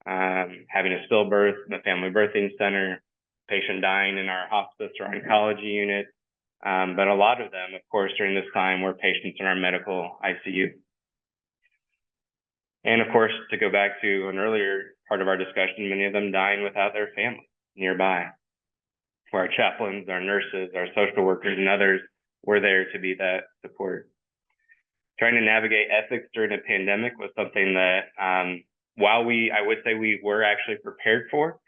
having a stillbirth in the family birthing center, patient dying in our hospice or oncology unit. But a lot of them, of course, during this time were patients in our medical ICU. And of course, to go back to an earlier part of our discussion, many of them dying without their family nearby, where our chaplains, our nurses, our social workers, and others were there to be that support. Trying to navigate ethics during a pandemic was something that, while I would say we were actually prepared for,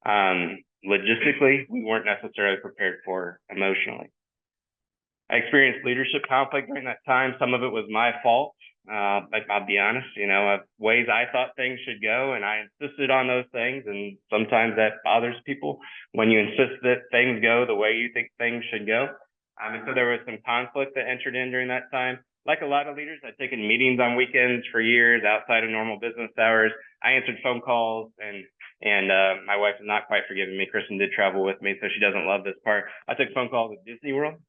logistically, we weren't necessarily prepared for emotionally. I experienced leadership conflict during that time. Some of it was my fault. I'll be honest, of ways I thought things should go, and I insisted on those things, and sometimes that bothers people when you insist that things go the way you think things should go. And so there was some conflict that entered in during that time. Like a lot of leaders, I'd taken meetings on weekends for years outside of normal business hours. I answered phone calls, and my wife is not quite forgiving me. Kristen did travel with me, so she doesn't love this part. I took phone calls at Disney World.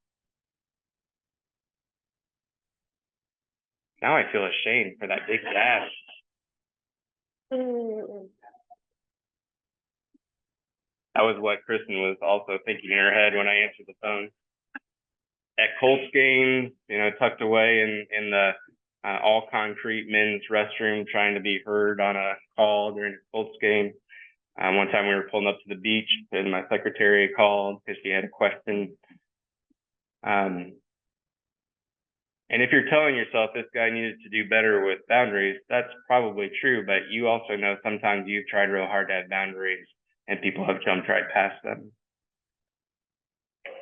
Now I feel ashamed for that big dash. That was what Kristen was also thinking in her head when I answered the phone. At Colts games, tucked away in the all concrete men's restroom, trying to be heard on a call during a Colts game. One time we were pulling up to the beach, and my secretary called because she had a question. And And if you're telling yourself this guy needed to do better with boundaries, that's probably true, but you also know sometimes you've tried real hard to have boundaries and people have jumped right past them.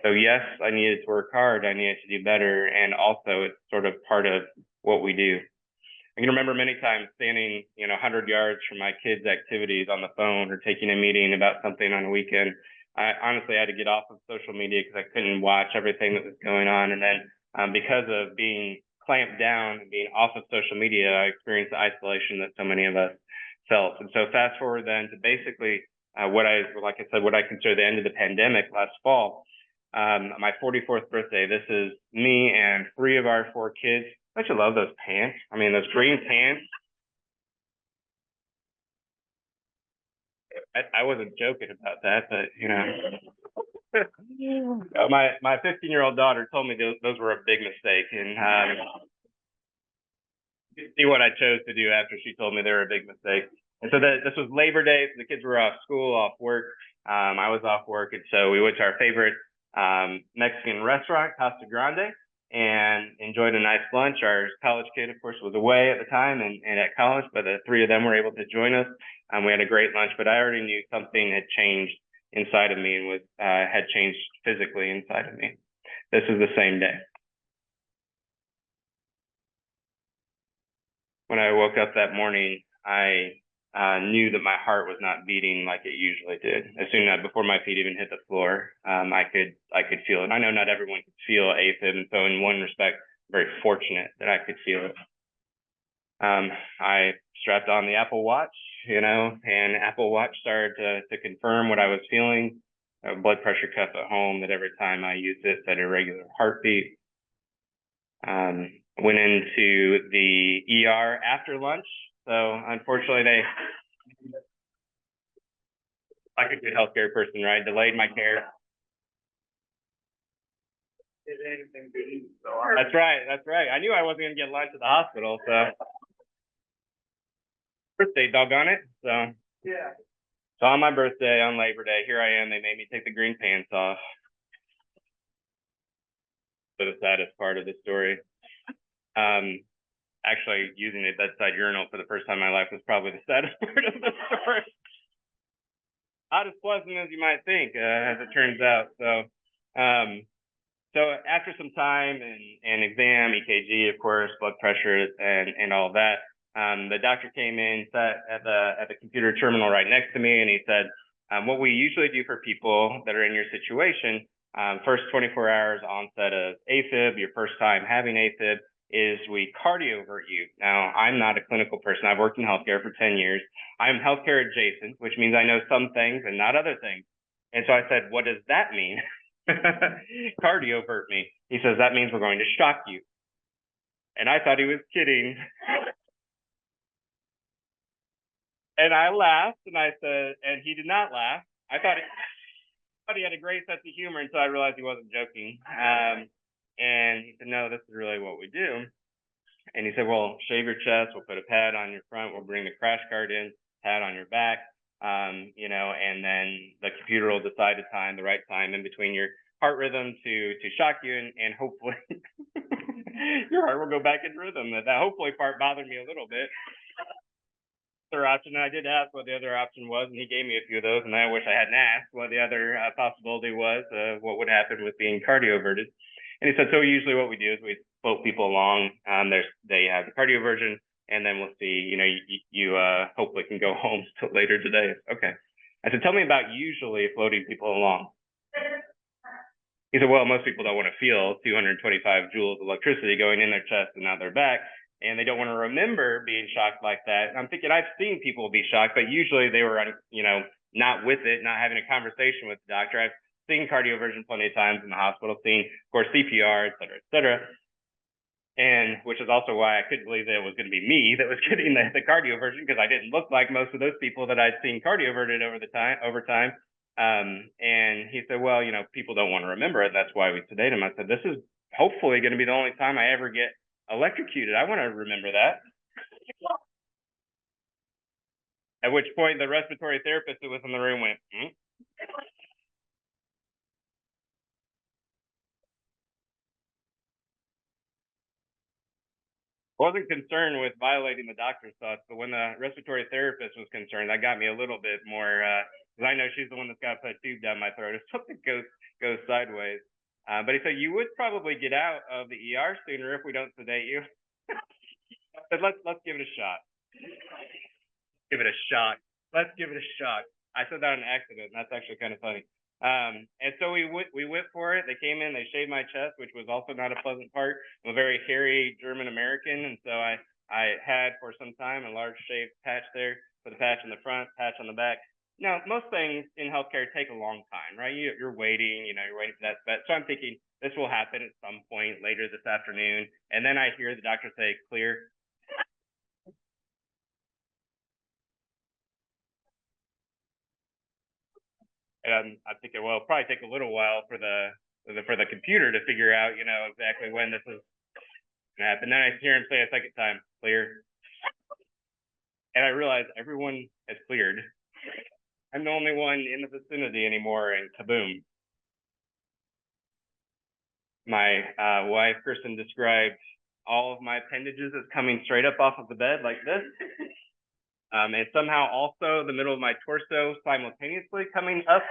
So yes, I needed to work hard, I needed to do better, and also it's sort of part of what we do. I can remember many times standing, 100 yards from my kids' activities on the phone or taking a meeting about something on a weekend. I honestly had to get off of social media because I couldn't watch everything that was going on. And then because of being clamped down and being off of social media, I experienced the isolation that so many of us felt. And so fast forward then to basically what I consider the end of the pandemic last fall. My 44th birthday, this is me and 3 of our 4 kids. Don't you love those pants? I mean, those green pants. I wasn't joking about that, but my 15-year-old daughter told me those were a big mistake, and you see what I chose to do after she told me they were a big mistake. And so this was Labor Day, so the kids were off school, off work. I was off work, and so we went to our favorite Mexican restaurant, Casa Grande, and enjoyed a nice lunch. Our college kid, of course, was away at the time and at college, but the 3 of them were able to join us. We had a great lunch, but I already knew something had changed inside of me and had changed physically inside of me. This was the same day. When I woke up that morning, I knew that my heart was not beating like it usually did. As soon as before my feet even hit the floor, I could feel it. I know not everyone could feel AFib, and so in one respect, I'm very fortunate that I could feel it. I strapped on the Apple Watch, and Apple Watch started to confirm what I was feeling. A blood pressure cuff at home that every time I used it set a regular heartbeat. Went into the ER after lunch. So unfortunately, like a good healthcare person, right, delayed my care. That's right. I knew I wasn't gonna get lunch at the hospital, so birthday, doggone it. So yeah. So on my birthday, on Labor Day, here I am. They made me take the green pants off. So the saddest part of the story. Actually, using a bedside urinal for the first time in my life was probably the saddest part of the story. Not as pleasant as you might think, as it turns out. So after some time and exam, EKG, of course, blood pressure and all of that, the doctor came in, sat at the computer terminal right next to me, and he said, what we usually do for people that are in your situation, first 24 hours onset of AFib, your first time having AFib, is we cardiovert you. Now, I'm not a clinical person. I've worked in healthcare for 10 years. I'm healthcare adjacent, which means I know some things and not other things. And so I said, what does that mean? Cardiovert me. He says, that means we're going to shock you. And I thought he was kidding. And I laughed, and I said, and he did not laugh. I thought he had a great sense of humor until I realized he wasn't joking. And he said, no, this is really what we do. And he said, well, shave your chest. We'll put a pad on your front. We'll bring the crash cart in, pad on your back, and then the computer will decide the right time in between your heart rhythm to shock you, and hopefully your heart will go back in rhythm. That hopefully part bothered me a little bit. Other option, and I did ask what the other option was, and he gave me a few of those, and I wish I hadn't asked what the other possibility was, what would happen with being cardioverted. And he said, so usually what we do is we float people along. They have the cardioversion, and then we'll see, you hopefully can go home till later today. Okay. I said, tell me about usually floating people along. He said, well, most people don't want to feel 225 joules of electricity going in their chest and out their back, and they don't want to remember being shocked like that. And I'm thinking, I've seen people be shocked, but usually they were, not with it, not having a conversation with the doctor. I've seen cardioversion plenty of times in the hospital, seen, of course, CPR, et cetera, and which is also why I couldn't believe that it was going to be me that was getting the cardioversion, because I didn't look like most of those people that I'd seen cardioverted over time. And he said, well, people don't want to remember it. That's why we sedate them. I said, this is hopefully going to be the only time I ever get electrocuted. I want to remember that. At which point the respiratory therapist that was in the room went, Wasn't concerned with violating the doctor's thoughts, but when the respiratory therapist was concerned, that got me a little bit more, because I know she's the one that's got to put a tube down my throat if something goes sideways. But he said, you would probably get out of the ER sooner if we don't sedate you. But let's give it a shot. Give it a shot. Let's give it a shot. I said that on accident, and that's actually kind of funny. And so we went for it. They came in, they shaved my chest, which was also not a pleasant part. I'm a very hairy German American, and so I had for some time a large shaved patch there, with a patch in the front, patch on the back. Now, most things in healthcare take a long time, right? You're waiting, you're waiting for that spot. So I'm thinking this will happen at some point later this afternoon. And then I hear the doctor say, clear. And I'm thinking, well, it'll probably take a little while for the computer to figure out, exactly when this is gonna happen. Then I hear him say a second time, clear. And I realize everyone has cleared. I'm the only one in the vicinity anymore, and kaboom. My wife, Kristen, described all of my appendages as coming straight up off of the bed like this. And somehow also the middle of my torso simultaneously coming up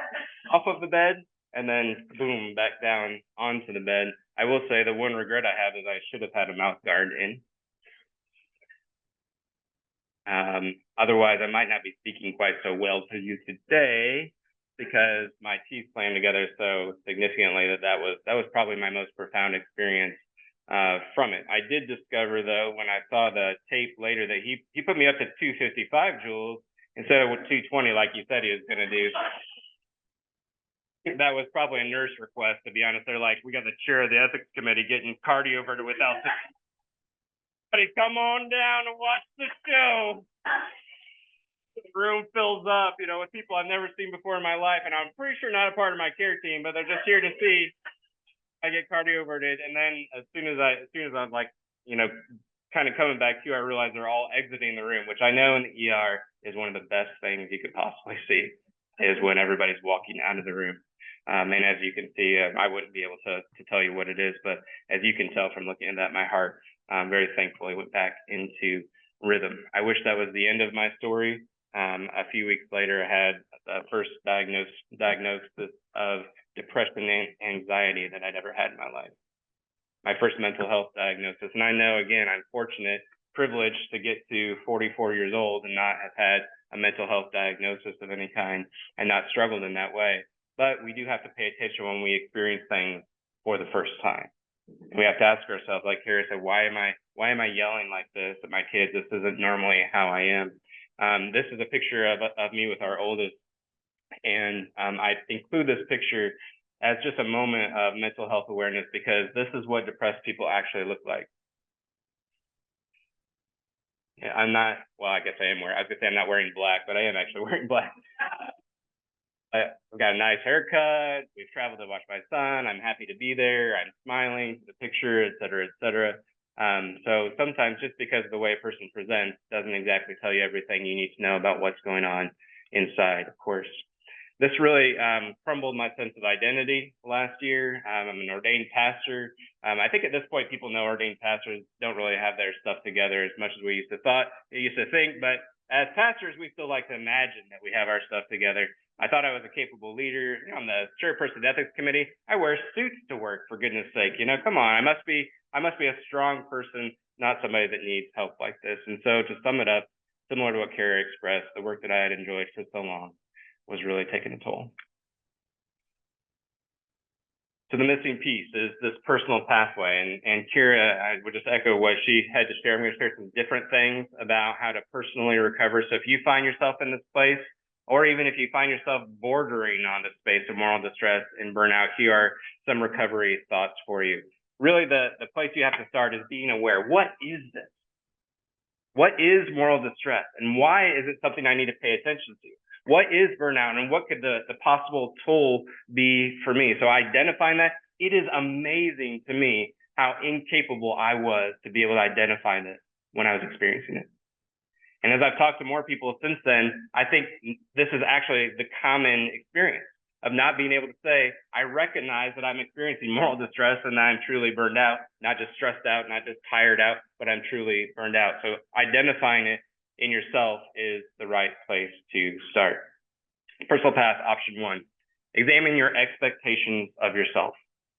off of the bed, and then boom, back down onto the bed. I will say the one regret I have is I should have had a mouth guard in. Otherwise, I might not be speaking quite so well to you today because my teeth slammed together so significantly that was probably my most profound experience from it. I did discover, though, when I saw the tape later, that he put me up to 255 joules instead of 220 like you said he was going to do. That was probably a nurse request, to be honest. They're like, we got the chair of the ethics committee getting cardioverted without this. Buddy, come on down and watch the show. The room fills up, with people I've never seen before in my life, and I'm pretty sure not a part of my care team, but they're just here to see I get cardioverted. And then as soon as I'm like, kind of coming back to, I realize they're all exiting the room, which I know in the ER is one of the best things you could possibly see, is when everybody's walking out of the room. And as you can see, I wouldn't be able to tell you what it is, but as you can tell from looking at that, my heart very thankfully went back into rhythm. I wish that was the end of my story. A few weeks later, I had the first diagnosis of depression and anxiety that I'd ever had in my life. My first mental health diagnosis. And I know, again, I'm fortunate, privileged to get to 44 years old and not have had a mental health diagnosis of any kind and not struggled in that way. But we do have to pay attention when we experience things for the first time. We have to ask ourselves, like Kara said, why am I yelling like this at my kids? This isn't normally how I am. This is a picture of me with our oldest. And I include this picture as just a moment of mental health awareness because this is what depressed people actually look like. Yeah, I guess I am wearing, I was gonna say I'm not wearing black, but I am actually wearing black. I've got a nice haircut. We've traveled to watch my son. I'm happy to be there. I'm smiling to the picture, et cetera, et cetera. So sometimes just because of the way a person presents doesn't exactly tell you everything you need to know about what's going on inside, of course. This really crumbled my sense of identity last year. I'm an ordained pastor. I think at this point, people know ordained pastors don't really have their stuff together as much as we used to think, but as pastors, we still like to imagine that we have our stuff together. I thought I was a capable leader. I'm the chairperson of the ethics committee. I wear suits to work, for goodness sake. Come on, I must be a strong person, not somebody that needs help like this. And so to sum it up, similar to what Kara expressed, the work that I had enjoyed for so long was really taking a toll. So the missing piece is this personal pathway. And Kira, I would just echo what she had to share. I'm going to share some different things about how to personally recover. So if you find yourself in this place, or even if you find yourself bordering on the space of moral distress and burnout, here are some recovery thoughts for you. Really, the place you have to start is being aware. What is this? What is moral distress? And why is it something I need to pay attention to? What is burnout and what could the possible toll be for me? So identifying that, it is amazing to me how incapable I was to be able to identify this when I was experiencing it. And as I've talked to more people since then, I think this is actually the common experience. of not being able to say, I recognize that I'm experiencing moral distress and I'm truly burned out, not just stressed out, not just tired out, but I'm truly burned out. So identifying it in yourself is the right place to start. Personal path, option 1, examine your expectations of yourself.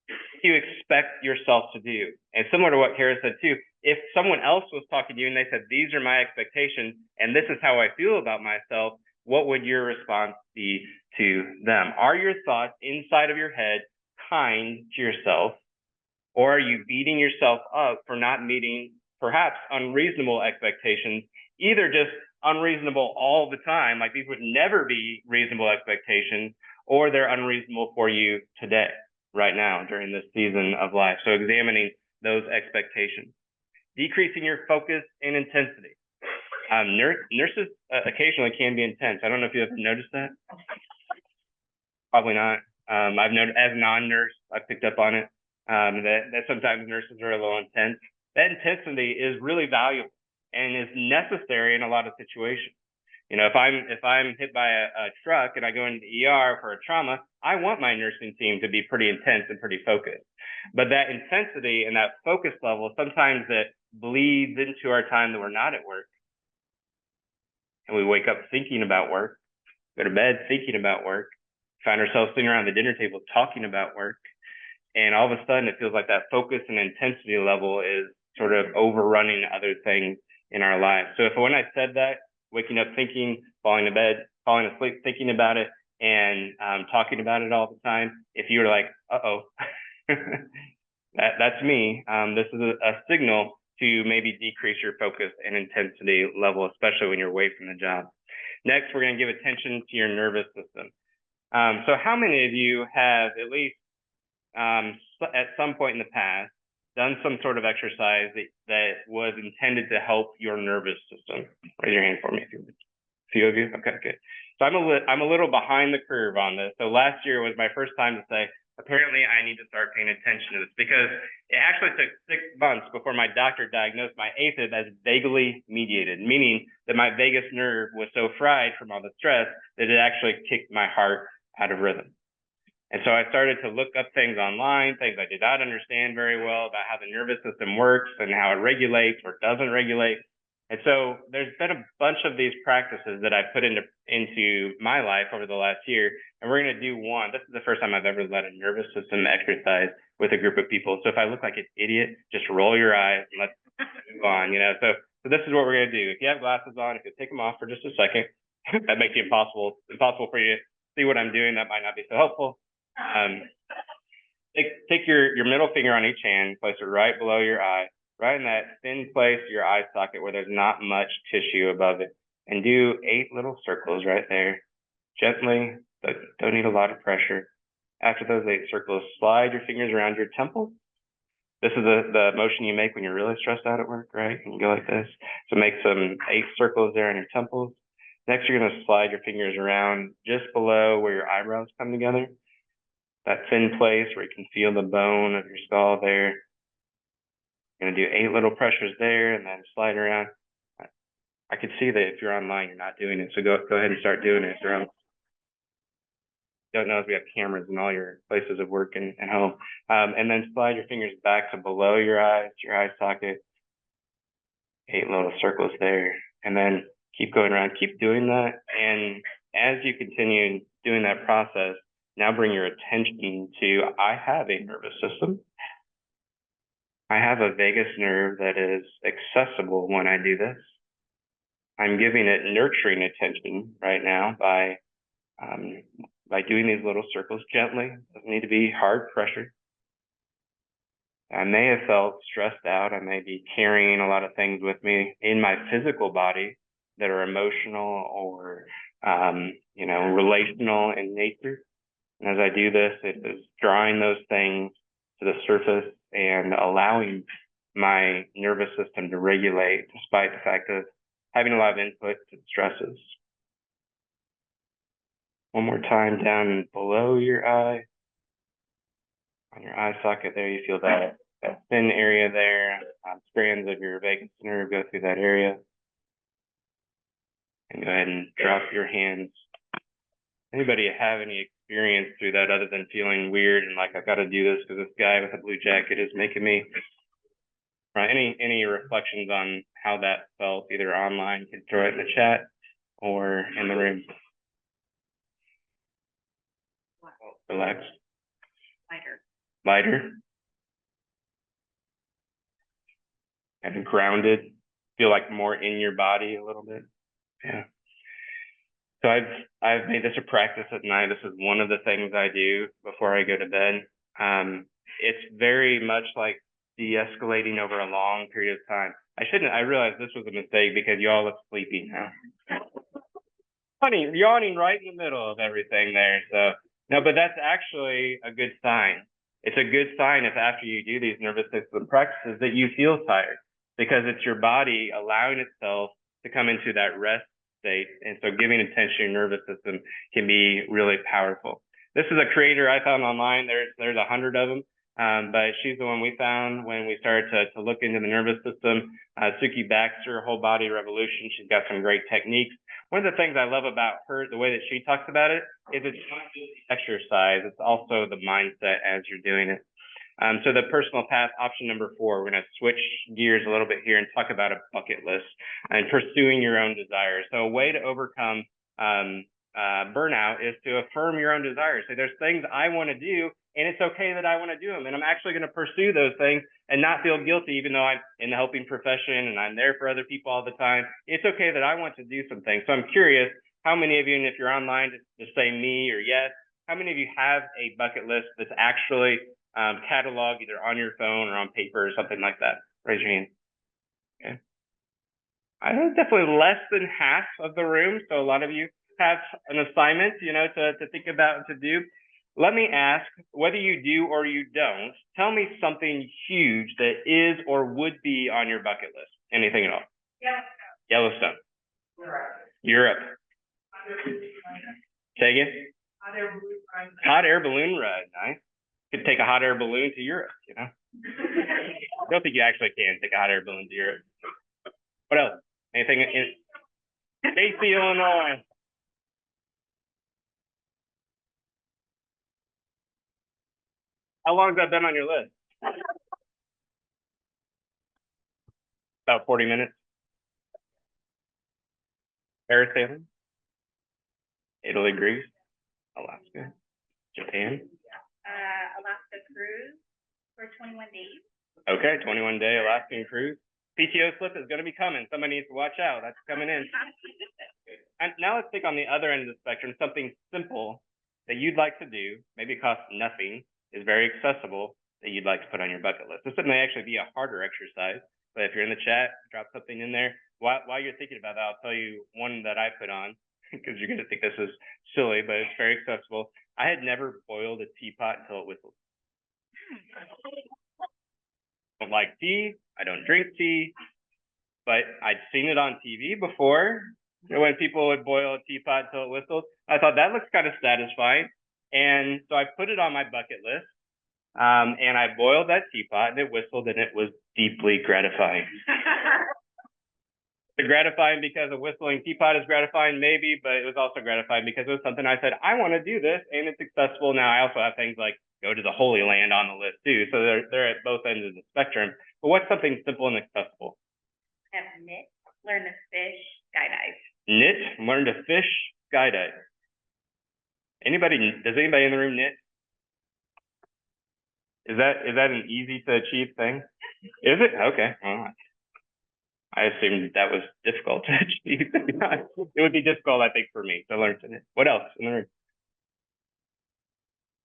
What do you expect yourself to do? And similar to what Kara said too, if someone else was talking to you and they said, these are my expectations and this is how I feel about myself, what would your response be to them? Are your thoughts inside of your head kind to yourself, or are you beating yourself up for not meeting perhaps unreasonable expectations, either just unreasonable all the time, like these would never be reasonable expectations, or they're unreasonable for you today, right now, during this season of life? So examining those expectations. Decreasing your focus and intensity. Nurses occasionally can be intense. I don't know if you have noticed that. Probably not. I've noticed as a non-nurse, I've picked up on it, that sometimes nurses are a little intense. That intensity is really valuable and is necessary in a lot of situations. You know, if I'm hit by a truck and I go into the ER for a trauma, I want my nursing team to be pretty intense and pretty focused. But that intensity and that focus level, sometimes it bleeds into our time that we're not at work. And we wake up thinking about work, go to bed thinking about work, find ourselves sitting around the dinner table talking about work. And all of a sudden it feels like that focus and intensity level is sort of overrunning other things in our lives. So if when I said that, waking up thinking, falling asleep thinking about it, and talking about it all the time, if you were like, uh-oh, that's me, this is a signal to maybe decrease your focus and intensity level, especially when you're away from the job. Next, we're going to give attention to your nervous system. So how many of you have at least at some point in the past done some sort of exercise that was intended to help your nervous system? Raise your hand for me if you would. A few of you? Okay, good. So I'm a little behind the curve on this. So last year was my first time to say, apparently I need to start paying attention to this, because it actually took 6 months before my doctor diagnosed my AFib as vaguely mediated, meaning that my vagus nerve was so fried from all the stress that it actually kicked my heart out of rhythm. And so I started to look up things online, things I did not understand very well about how the nervous system works and how it regulates or doesn't regulate. And so there's been a bunch of these practices that I put into my life over the last year, and we're going to do one. This is the first time I've ever led a nervous system exercise with a group of people. So if I look like an idiot, just roll your eyes and let's move on. You know, so this is what we're going to do. If you have glasses on, if you take them off for just a second, that makes it impossible for you to see what I'm doing. That might not be so helpful. Take your middle finger on each hand, place it right below your eye, right in that thin place of your eye socket where there's not much tissue above it, and do 8 little circles right there, gently, but don't need a lot of pressure. After those 8 circles, slide your fingers around your temples. This is the motion you make when you're really stressed out at work, right? And you go like this. So make some 8 circles there on your temples. Next, you're going to slide your fingers around just below where your eyebrows come together, that thin place where you can feel the bone of your skull there. You're going to do 8 little pressures there and then slide around. I could see that if you're online, you're not doing it. So go ahead and start doing it. Don't know if we have cameras in all your places of work and home. And then slide your fingers back to below your eyes, your eye socket. 8 little circles there. And then keep going around, keep doing that. And as you continue doing that process, now bring your attention to, I have a nervous system. I have a vagus nerve that is accessible when I do this. I'm giving it nurturing attention right now by doing these little circles gently. Doesn't need to be hard pressure. I may have felt stressed out. I may be carrying a lot of things with me in my physical body that are emotional or relational in nature. And as I do this, it is drawing those things to the surface and allowing my nervous system to regulate despite the fact of having a lot of input and stresses. One more time down below your eye. On your eye socket there, you feel that thin area there. Strands of your vagus nerve go through that area. And go ahead and drop your hands. Anybody have any experienced through that other than feeling weird and like I've got to do this because this guy with a blue jacket is making me. Right. Any reflections on how that felt, either online, you can throw it in the chat or in the room. Relaxed. Lighter. Kind of grounded. Feel like more in your body a little bit. Yeah. So I've made this a practice at night. This is one of the things I do before I go to bed. It's very much like de-escalating over a long period of time. I realized this was a mistake because you all look sleepy now. Funny, yawning right in the middle of everything there. So no, but that's actually a good sign. It's a good sign if after you do these nervous system practices that you feel tired, because it's your body allowing itself to come into that rest state. And so giving attention to your nervous system can be really powerful. This is a creator I found online. There's 100 of them. But she's the one we found when we started to look into the nervous system. Suki Baxter, Whole Body Revolution. She's got some great techniques. One of the things I love about her, the way that she talks about it, is it's not just exercise, it's also the mindset as you're doing it. So the personal path, option number 4, we're going to switch gears a little bit here and talk about a bucket list and pursuing your own desires. So a way to overcome burnout is to affirm your own desires. So there's things I want to do, and it's okay that I want to do them. And I'm actually going to pursue those things and not feel guilty, even though I'm in the helping profession and I'm there for other people all the time. It's okay that I want to do some things. So I'm curious, how many of you, and if you're online, just say me or yes, how many of you have a bucket list that's actually cataloged either on your phone or on paper or something like that? Raise your hand. Okay. I know definitely less than half of the room. So a lot of you have an assignment, to think about and to do. Let me ask, whether you do or you don't, tell me something huge that is or would be on your bucket list. Anything at all? Yellowstone. Europe. Say again? Hot air balloon ride. Nice. Could take a hot air balloon to Europe, I don't think you actually can take a hot air balloon to Europe. What else? Anything in Casey, Illinois? How long has that been on your list? About 40 minutes. Parasailing. Italy, Greece, Alaska, Japan. Alaska cruise for 21 days. Okay, 21-day Alaskan cruise. PTO slip is going to be coming. Somebody needs to watch out. That's coming in. And now let's think on the other end of the spectrum, something simple that you'd like to do, maybe it costs nothing, is very accessible, that you'd like to put on your bucket list. This may actually be a harder exercise, but if you're in the chat, drop something in there. While you're thinking about that, I'll tell you one that I put on, because you're going to think this is silly, but it's very accessible. I had never boiled a teapot until it whistled. I don't like tea. I don't drink tea, but I'd seen it on TV before when people would boil a teapot until it whistled. I thought that looks kind of satisfying. And so I put it on my bucket list, and I boiled that teapot and it whistled, and it was deeply gratifying. Gratifying because a whistling teapot is gratifying, maybe, but it was also gratifying because it was something I said, I want to do this, and it's accessible. Now, I also have things like go to the Holy Land on the list too, so they're at both ends of the spectrum. But what's something simple and accessible? Have knit, learn to fish, skydive. Knit, learn to fish, skydive. Does anybody in the room knit? Is that an easy to achieve thing? Is it? Okay. Well, I assumed that was difficult to achieve. It would be difficult, I think, for me to learn to knit. What else in the room?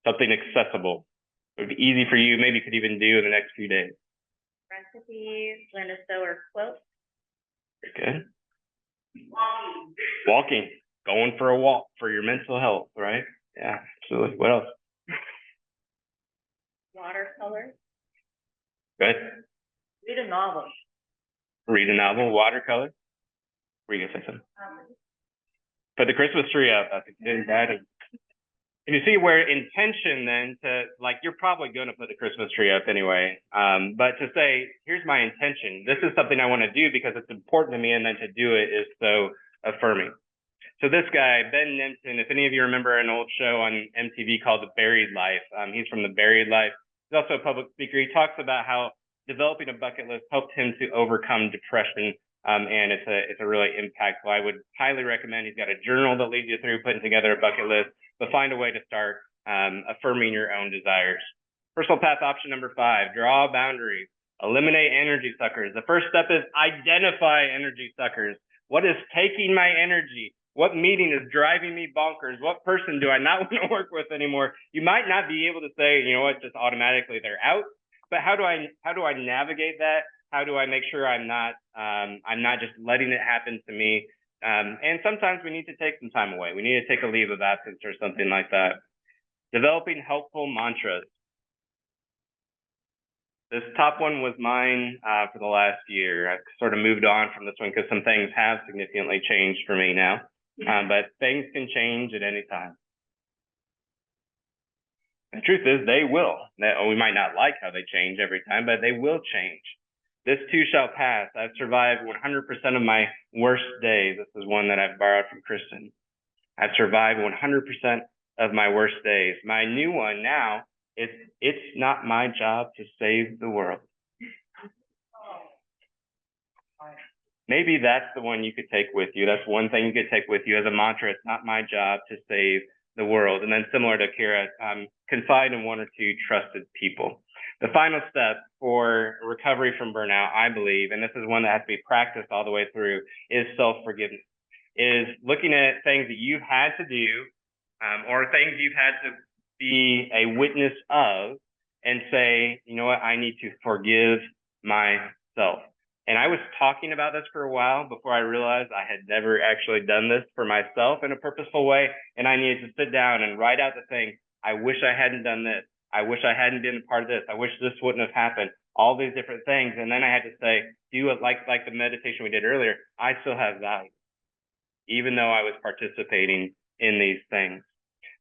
Something accessible. It would be easy for you. Maybe you could even do in the next few days. Recipes, learn to sew or quilt. Good. Walking. Going for a walk for your mental health, right? Yeah, absolutely. What else? Watercolor. Good. Read a novel. Read a novel, watercolor. Were you gonna say something? Put the Christmas tree up. That's a good guidance. And you see where intention then you're probably going to put the Christmas tree up anyway. But to say, here's my intention. This is something I want to do because it's important to me, and then to do it is so affirming. So this guy, Ben Nemtin, if any of you remember an old show on MTV called The Buried Life, he's from The Buried Life. He's also a public speaker. He talks about how developing a bucket list helped him to overcome depression, and it's a really impactful. I would highly recommend. He's got a journal that leads you through putting together a bucket list, but find a way to start affirming your own desires. Personal path option number 5, draw boundaries, eliminate energy suckers. The first step is identify energy suckers. What is taking my energy? What meeting is driving me bonkers? What person do I not want to work with anymore? You might not be able to say, you know what, just automatically they're out. But how do I navigate that? How do I make sure I'm not just letting it happen to me? And sometimes we need to take some time away. We need to take a leave of absence or something like that. Developing helpful mantras. This top one was mine for the last year. I've sort of moved on from this one because some things have significantly changed for me now. But things can change at any time. The truth is, they will. We might not like how they change every time, but they will change. This too shall pass. I've survived 100% of my worst days. This is one that I've borrowed from Kristen. I've survived 100% of my worst days. My new one now is, it's not my job to save the world. Maybe that's the one you could take with you. That's one thing you could take with you as a mantra. It's not my job to save the world. And then similar to Kira, confide in 1 or 2 trusted people. The final step for recovery from burnout, I believe, and this is one that has to be practiced all the way through, is self-forgiveness. Is looking at things that you've had to do or things you've had to be a witness of and say, you know what, I need to forgive myself. And I was talking about this for a while before I realized I had never actually done this for myself in a purposeful way. And I needed to sit down and write out the thing. I wish I hadn't done this. I wish I hadn't been a part of this. I wish this wouldn't have happened. All these different things. And then I had to say, do it like the meditation we did earlier. I still have value, even though I was participating in these things.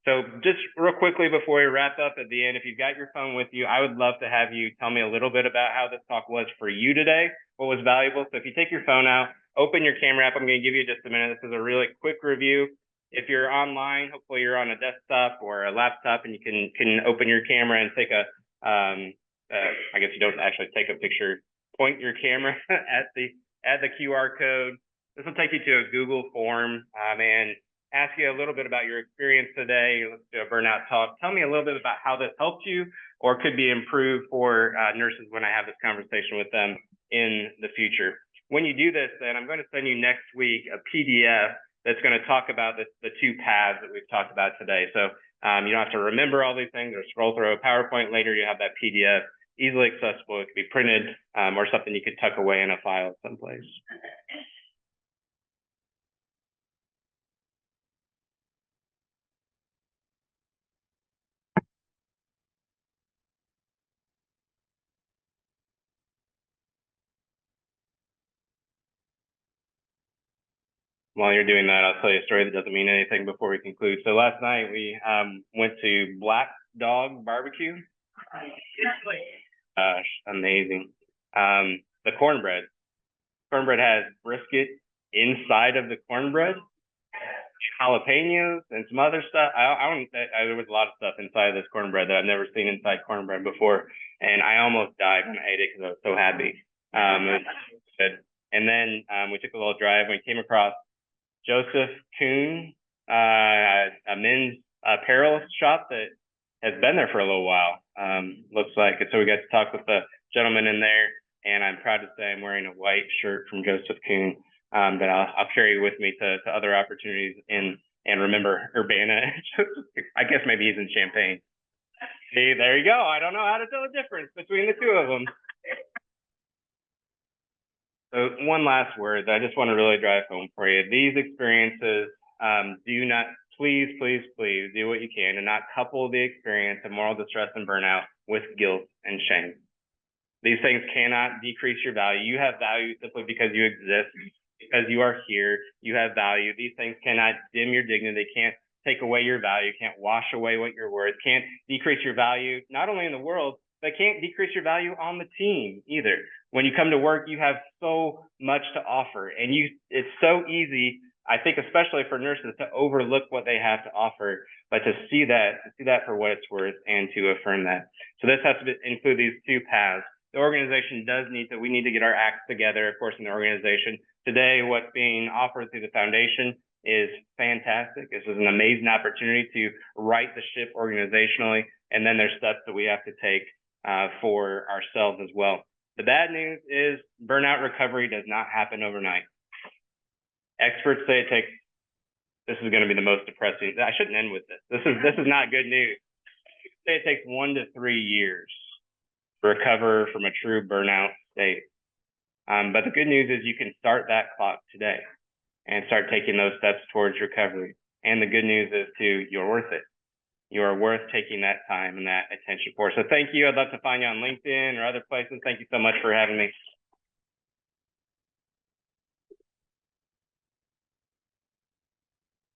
So just real quickly before we wrap up at the end, if you've got your phone with you, I would love to have you tell me a little bit about how this talk was for you today, what was valuable. So if you take your phone out, open your camera app. I'm going to give you just a minute. This is a really quick review. If you're online, hopefully you're on a desktop or a laptop and you can open your camera and take a, I guess you don't actually take a picture, point your camera at the QR code. This will take you to a Google form and ask you a little bit about your experience today. You listened to a burnout talk. Tell me a little bit about how this helped you or could be improved for nurses when I have this conversation with them in the future. When you do this, then I'm going to send you next week a PDF that's going to talk about the 2 paths that we've talked about today. So you don't have to remember all these things or scroll through a PowerPoint later. You have that PDF easily accessible. It could be printed or something you could tuck away in a file someplace. While you're doing that, I'll tell you a story that doesn't mean anything before we conclude. So last night we went to Black Dog Barbecue. Gosh, amazing. The cornbread has brisket inside of the cornbread, jalapenos, and some other stuff. There was a lot of stuff inside of this cornbread that I've never seen inside cornbread before, and I almost died when I ate it because I was so happy. It was good. And then we took a little drive and we came across Joseph Kuhn, a men's apparel shop that has been there for a little while, looks like. And so we got to talk with the gentleman in there, and I'm proud to say I'm wearing a white shirt from Joseph Kuhn that I'll carry with me to other opportunities and remember Urbana. I guess maybe he's in Champaign. See, there you go. I don't know how to tell the difference between the 2 of them. So one last word that I just want to really drive home for you. These experiences, do not, please do what you can to not couple the experience of moral distress and burnout with guilt and shame. These things cannot decrease your value. You have value simply because you exist, because you are here. You have value. These things cannot dim your dignity. They can't take away your value, can't wash away what you're worth, can't decrease your value, not only in the world, but can't decrease your value on the team either. When you come to work, you have so much to offer, and it's so easy I think especially for nurses to overlook what they have to offer, but to see that for what it's worth and to affirm that. So this has to include these two paths. The organization we need to get our acts together, of course, in the organization. Today, what's being offered through the foundation is fantastic. This is an amazing opportunity to right the ship organizationally, and then there's steps that we have to take for ourselves as well. The bad news is burnout recovery does not happen overnight. Experts say this is going to be the most depressing. I shouldn't end with this. This is not good news. Say it takes 1 to 3 years to recover from a true burnout state. But the good news is you can start that clock today and start taking those steps towards recovery. And the good news is too, you're worth it. You are worth taking that time and that attention for. So thank you. I'd love to find you on LinkedIn or other places. Thank you so much for having me.